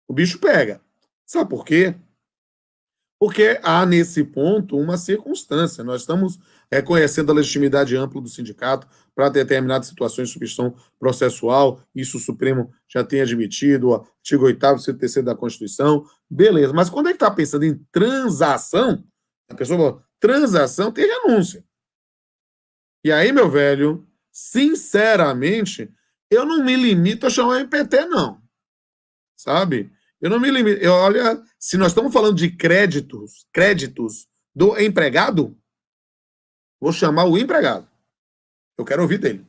o bicho pega. Sabe por quê? Porque há, nesse ponto, uma circunstância. Nós estamos reconhecendo a legitimidade ampla do sindicato para determinadas situações de substituição processual. Isso o Supremo já tem admitido, o artigo 8º, 103º da Constituição. Beleza. Mas quando é que está pensando em transação, a pessoa fala, transação tem renúncia. E aí, meu velho, sinceramente, eu não me limito a chamar MPT, não. Sabe? Eu não me limito. Olha, se nós estamos falando de créditos do empregado, vou chamar o empregado. Eu quero ouvir dele.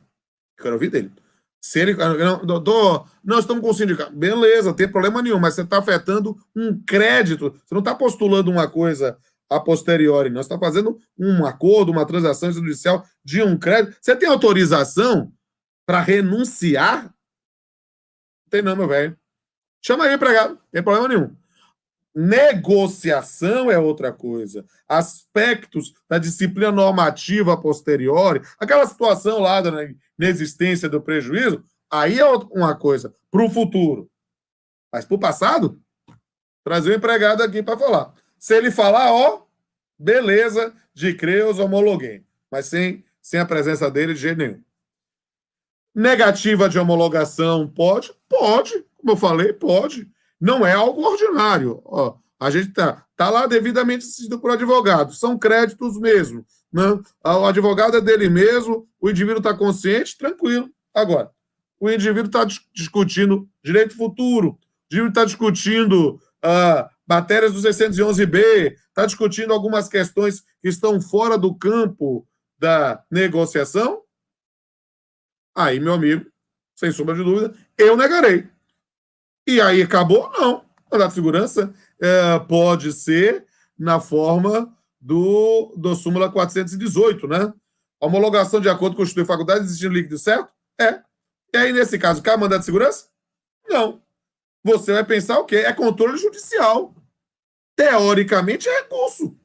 Se ele. Não, doutor, nós estamos com o sindicato. Beleza, não tem problema nenhum, mas você está afetando um crédito. Você não está postulando uma coisa a posteriori. Nós estamos fazendo um acordo, uma transação judicial de um crédito. Você tem autorização para renunciar? Não tem, não, meu velho. Chama aí, empregado, não tem problema nenhum. Negociação é outra coisa. Aspectos da disciplina normativa a posteriori, aquela situação lá da inexistência do prejuízo, aí é uma coisa. Para o futuro. Mas para o passado, trazer o empregado aqui para falar. Se ele falar, beleza, de Creus, homologuei. Mas sem a presença dele de jeito nenhum. Negativa de homologação, pode? Pode. Como eu falei, pode. Não é algo ordinário. A gente tá lá devidamente decidido por advogado. São créditos mesmo. Né? O advogado é dele mesmo, o indivíduo está consciente, tranquilo. Agora, o indivíduo está discutindo direito futuro, o indivíduo está discutindo matérias do 611B, está discutindo algumas questões que estão fora do campo da negociação. Aí, meu amigo, sem sombra de dúvida, eu negarei. E aí acabou? Não. Mandado de segurança pode ser na forma do súmula 418, né? Homologação de acordo com constitui faculdade existindo líquido certo? E aí, nesse caso, cabe mandado de segurança? Não. Você vai pensar o quê? É controle judicial. Teoricamente, é recurso.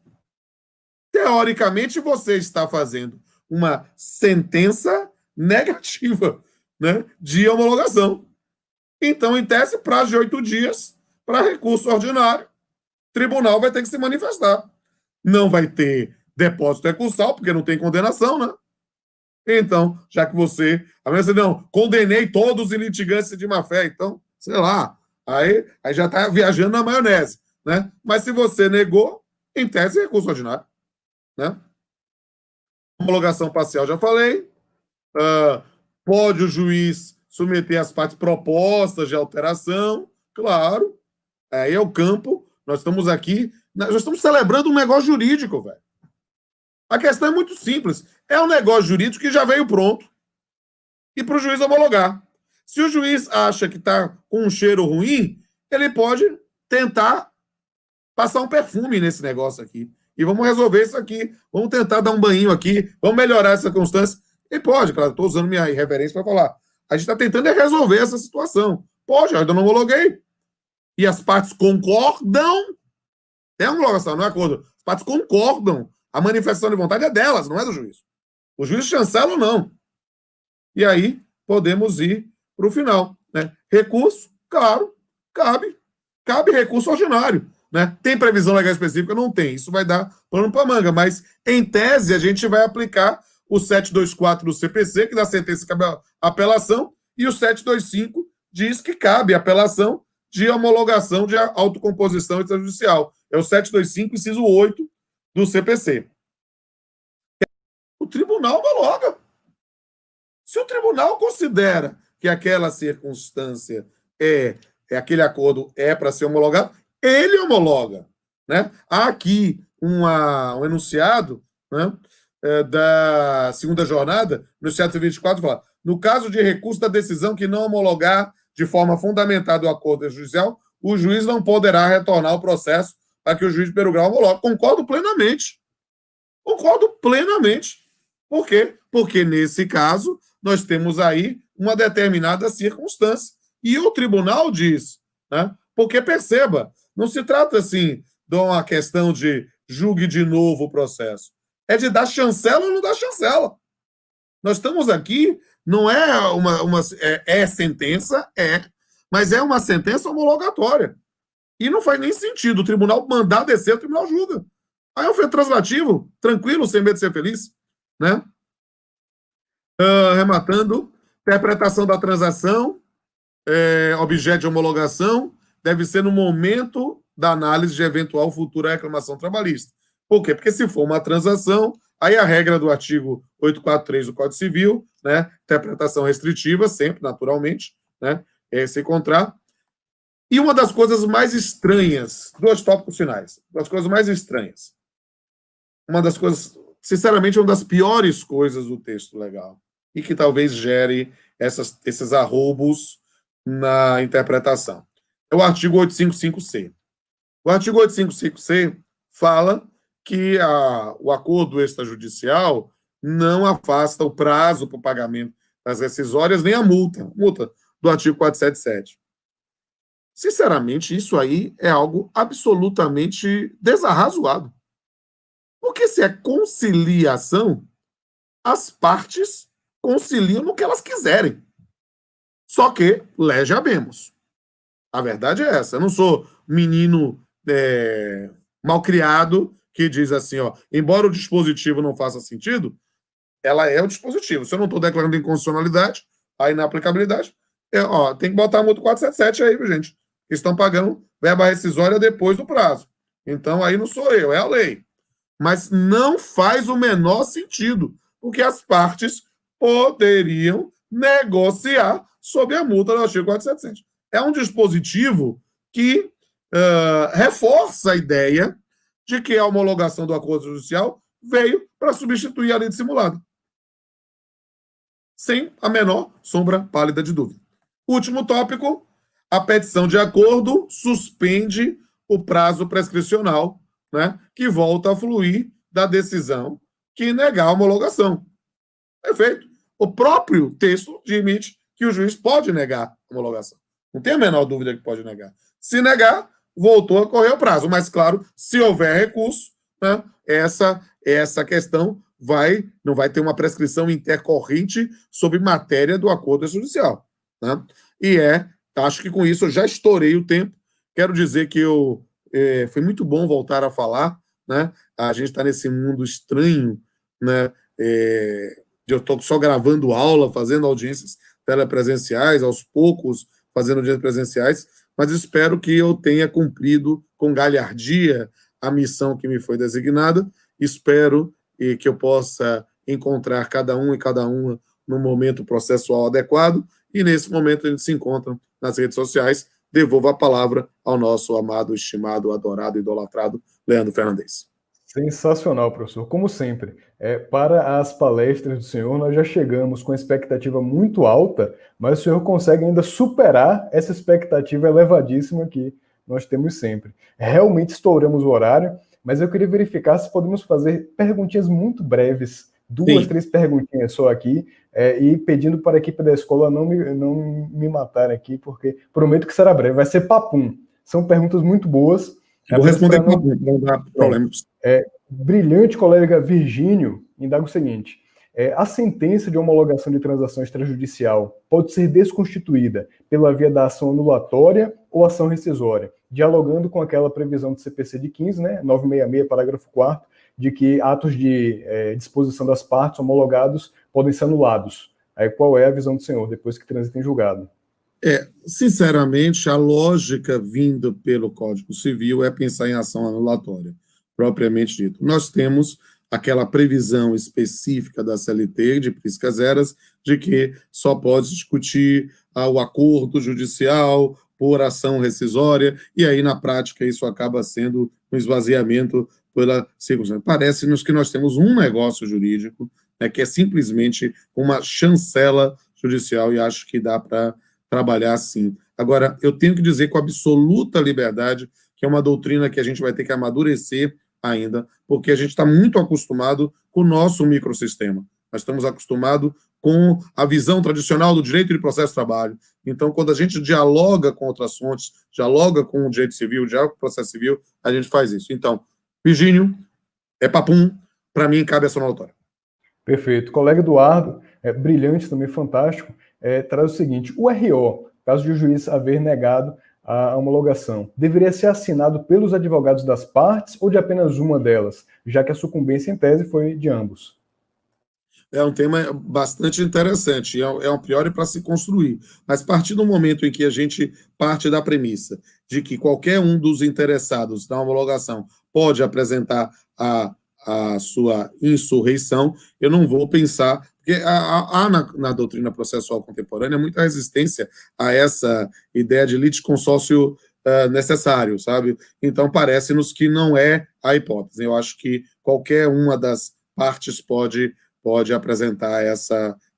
Teoricamente, você está fazendo uma sentença negativa, né, de homologação. Então, em tese, prazo de 8 dias para recurso ordinário, o tribunal vai ter que se manifestar. Não vai ter depósito recursal, porque não tem condenação, né? Então, já que você... não, condenei todos os litigantes de má-fé, então, sei lá, aí já está viajando na maionese, né? Mas se você negou, em tese, recurso ordinário, né? Homologação parcial, já falei. Pode o juiz submeter as partes propostas de alteração, Claro, aí é o campo, nós estamos aqui, nós estamos celebrando um negócio jurídico, velho. A questão é muito simples. É um negócio jurídico que já veio pronto e para o juiz homologar. Se o juiz acha que está com um cheiro ruim, ele pode tentar passar um perfume nesse negócio aqui. E vamos resolver isso aqui. Vamos tentar dar um banho aqui. Vamos melhorar essa circunstância. E pode, claro, estou usando minha referência para falar. A gente está tentando resolver essa situação. Pode, eu ainda não homologuei. E as partes concordam. É homologação, não é acordo. As partes concordam. A manifestação de vontade é delas, não é do juiz. O juiz chancela ou não. E aí podemos ir para o final. Né? Recurso, claro, cabe. Cabe recurso ordinário. Né? Tem previsão legal específica? Não tem. Isso vai dar pano para manga. Mas, em tese, a gente vai aplicar o 724 do CPC, que dá sentença que cabe apelação, e o 725 diz que cabe apelação de homologação de autocomposição extrajudicial. É o 725, inciso 8 do CPC. O tribunal homologa. Se o tribunal considera que aquela circunstância aquele acordo é para ser homologado, ele homologa. Né? Há aqui um enunciado, né, da segunda jornada, no 724, fala: no caso de recurso da decisão que não homologar de forma fundamentada o acordo judicial, o juiz não poderá retornar ao processo para que o juiz de primeiro grau homologue. Concordo plenamente. Concordo plenamente. Por quê? Porque, nesse caso, nós temos aí uma determinada circunstância. E o tribunal diz, né? Porque, perceba, não se trata, assim, de uma questão de julgue de novo o processo. É de dar chancela ou não dar chancela. Nós estamos aqui, não é sentença, mas é uma sentença homologatória. E não faz nem sentido o tribunal mandar descer, o tribunal julga. Aí é um feito translativo, tranquilo, sem medo de ser feliz. Né? Rematando, interpretação da transação, objeto de homologação, deve ser no momento da análise de eventual futura reclamação trabalhista. Por quê? Porque se for uma transação, aí a regra do artigo 843 do Código Civil, né, interpretação restritiva, sempre, naturalmente, né, se encontrar. E uma das coisas mais estranhas, dois tópicos finais, das coisas mais estranhas, uma das coisas, sinceramente, uma das piores coisas do texto legal, e que talvez gere esses arroubos na interpretação, é o artigo 855C. O artigo 855C fala que o acordo extrajudicial não afasta o prazo para o pagamento das rescisórias, nem a multa do artigo 477. Sinceramente, isso aí é algo absolutamente desarrazoado. Porque se é conciliação, as partes conciliam no que elas quiserem. Só que, lege habemus. A verdade é essa. Eu não sou menino malcriado que diz assim, ó, embora o dispositivo não faça sentido, ela é o dispositivo. Se eu não estou declarando inconstitucionalidade, a inaplicabilidade, tem que botar a multa 477 aí, viu, gente? Que estão pagando verba rescisória depois do prazo. Então, aí não sou eu, é a lei. Mas não faz o menor sentido, porque as partes poderiam negociar sob a multa do artigo 477. É um dispositivo que reforça a ideia de que a homologação do acordo judicial veio para substituir a lei dissimulada. Sem a menor sombra pálida de dúvida. Último tópico, a petição de acordo suspende o prazo prescricional, né, que volta a fluir da decisão que negar a homologação. Perfeito. O próprio texto admite que o juiz pode negar a homologação. Não tem a menor dúvida que pode negar. Se negar, voltou a correr o prazo. Mas, claro, se houver recurso, né, essa questão não vai ter uma prescrição intercorrente sobre matéria do acordo judicial. Né? E acho que com isso eu já estourei o tempo. Quero dizer que foi muito bom voltar a falar. Né? A gente está nesse mundo estranho, né? Eu estou só gravando aula, fazendo audiências telepresenciais, aos poucos fazendo audiências presenciais, mas espero que eu tenha cumprido com galhardia a missão que me foi designada. Espero que eu possa encontrar cada um e cada uma no momento processual adequado, e nesse momento a gente se encontra nas redes sociais devolvo a palavra ao nosso amado, estimado, adorado, idolatrado Leandro Fernandes. Sensacional, professor. Como sempre, para as palestras do senhor, nós já chegamos com expectativa muito alta, mas o senhor consegue ainda superar essa expectativa elevadíssima que nós temos sempre. Realmente estouramos o horário, mas eu queria verificar se podemos fazer perguntinhas muito breves, duas, Sim. 3 perguntinhas só aqui, e pedindo para a equipe da escola não me matar aqui, porque prometo que será breve. Vai ser papum. São perguntas muito boas. Vou responder para não dar problema. Brilhante colega Virgínio indaga o seguinte: a sentença de homologação de transação extrajudicial pode ser desconstituída pela via da ação anulatória ou ação rescisória, dialogando com aquela previsão do CPC de 15, né, 966, parágrafo 4º, de que atos de disposição das partes homologados podem ser anulados. Aí qual é a visão do senhor, depois que transita em julgado? Sinceramente, a lógica vinda pelo Código Civil é pensar em ação anulatória, propriamente dito. Nós temos aquela previsão específica da CLT, de priscas eras, de que só pode discutir o acordo judicial por ação rescisória, e aí, na prática, isso acaba sendo um esvaziamento pela circunstância. Parece-nos que nós temos um negócio jurídico, né, que é simplesmente uma chancela judicial, e acho que dá para trabalhar assim. Agora, eu tenho que dizer com absoluta liberdade que é uma doutrina que a gente vai ter que amadurecer ainda, porque a gente está muito acostumado com o nosso microsistema. Nós estamos acostumados com a visão tradicional do direito de processo de trabalho. Então, quando a gente dialoga com outras fontes, dialoga com o direito civil, dialoga com o processo civil, a gente faz isso. Então, Virgínio, papum, para mim cabe essa notória. Perfeito. Colega Eduardo, brilhante também, fantástico, traz o seguinte: o RO, caso de o juiz haver negado a homologação, deveria ser assinado pelos advogados das partes ou de apenas uma delas, já que a sucumbência em tese foi de ambos? É um tema bastante interessante, é um priori para se construir. Mas a partir do momento em que a gente parte da premissa de que qualquer um dos interessados na homologação pode apresentar a sua insurreição, eu não vou pensar, porque há na doutrina processual contemporânea muita resistência a essa ideia de litisconsórcio necessário, sabe? Então parece-nos que não é a hipótese. Eu acho que qualquer uma das partes pode apresentar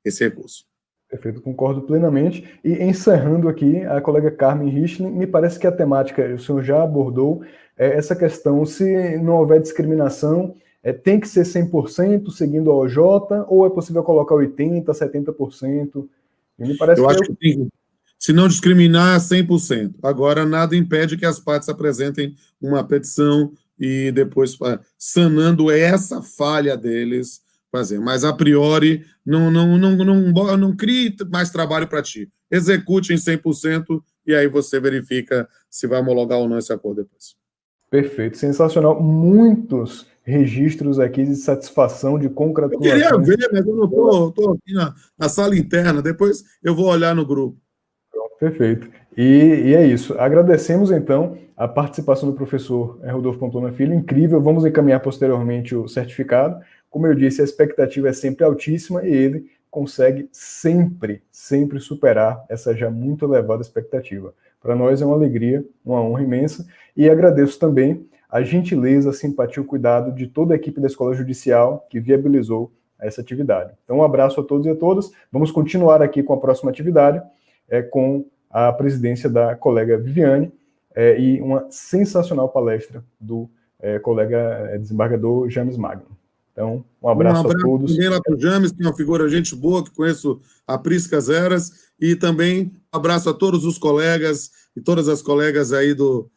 esse recurso. Perfeito, concordo plenamente. E encerrando aqui, a colega Carmen Richlin, me parece que a temática, o senhor já abordou, essa questão, se não houver discriminação, tem que ser 100% seguindo a OJ, ou é possível colocar 80%, 70%? E me parece eu acho que tem, se não discriminar, 100%. Agora, nada impede que as partes apresentem uma petição e depois, sanando essa falha deles, fazer. Mas, a priori, não crie mais trabalho para ti. Execute em 100% e aí você verifica se vai homologar ou não esse acordo depois. Perfeito, sensacional. Muitos registros aqui de satisfação, de congratulações. Eu queria ver, mas eu não estou aqui na sala interna. Depois eu vou olhar no grupo. Perfeito. E é isso. Agradecemos, então, a participação do professor Rodolfo Pamplona Filho. Incrível. Vamos encaminhar posteriormente o certificado. Como eu disse, a expectativa é sempre altíssima e ele consegue sempre superar essa já muito elevada expectativa. Para nós é uma alegria, uma honra imensa, e agradeço também a gentileza, a simpatia e o cuidado de toda a equipe da Escola Judicial que viabilizou essa atividade. Então, um abraço a todos e a todas. Vamos continuar aqui com a próxima atividade, com a presidência da colega Viviane, e uma sensacional palestra do colega desembargador James Magno. Então, um abraço a todos. Também lá para o James, que é uma figura gente boa, que conheço a Priscas Eras, e também um abraço a todos os colegas e todas as colegas aí do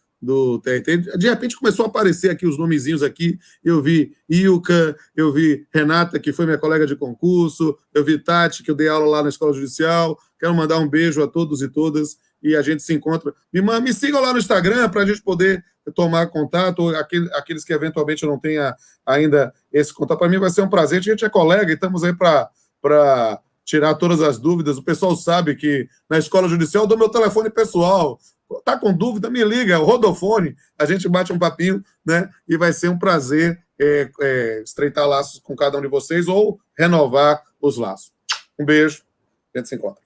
TRT. De repente começou a aparecer aqui os nomezinhos aqui, eu vi Ilka, eu vi Renata, que foi minha colega de concurso, eu vi Tati, que eu dei aula lá na Escola Judicial. Quero mandar um beijo a todos e todas, e a gente se encontra. Me sigam lá no Instagram para a gente poder tomar contato, aqueles que eventualmente não tenham ainda esse contato. Para mim vai ser um prazer, a gente é colega e estamos aí para tirar todas as dúvidas. O pessoal sabe que na Escola Judicial eu dou meu telefone pessoal. Tá com dúvida, me liga, é o Rodofone, a gente bate um papinho, né? E vai ser um prazer estreitar laços com cada um de vocês ou renovar os laços. Um beijo, a gente se encontra.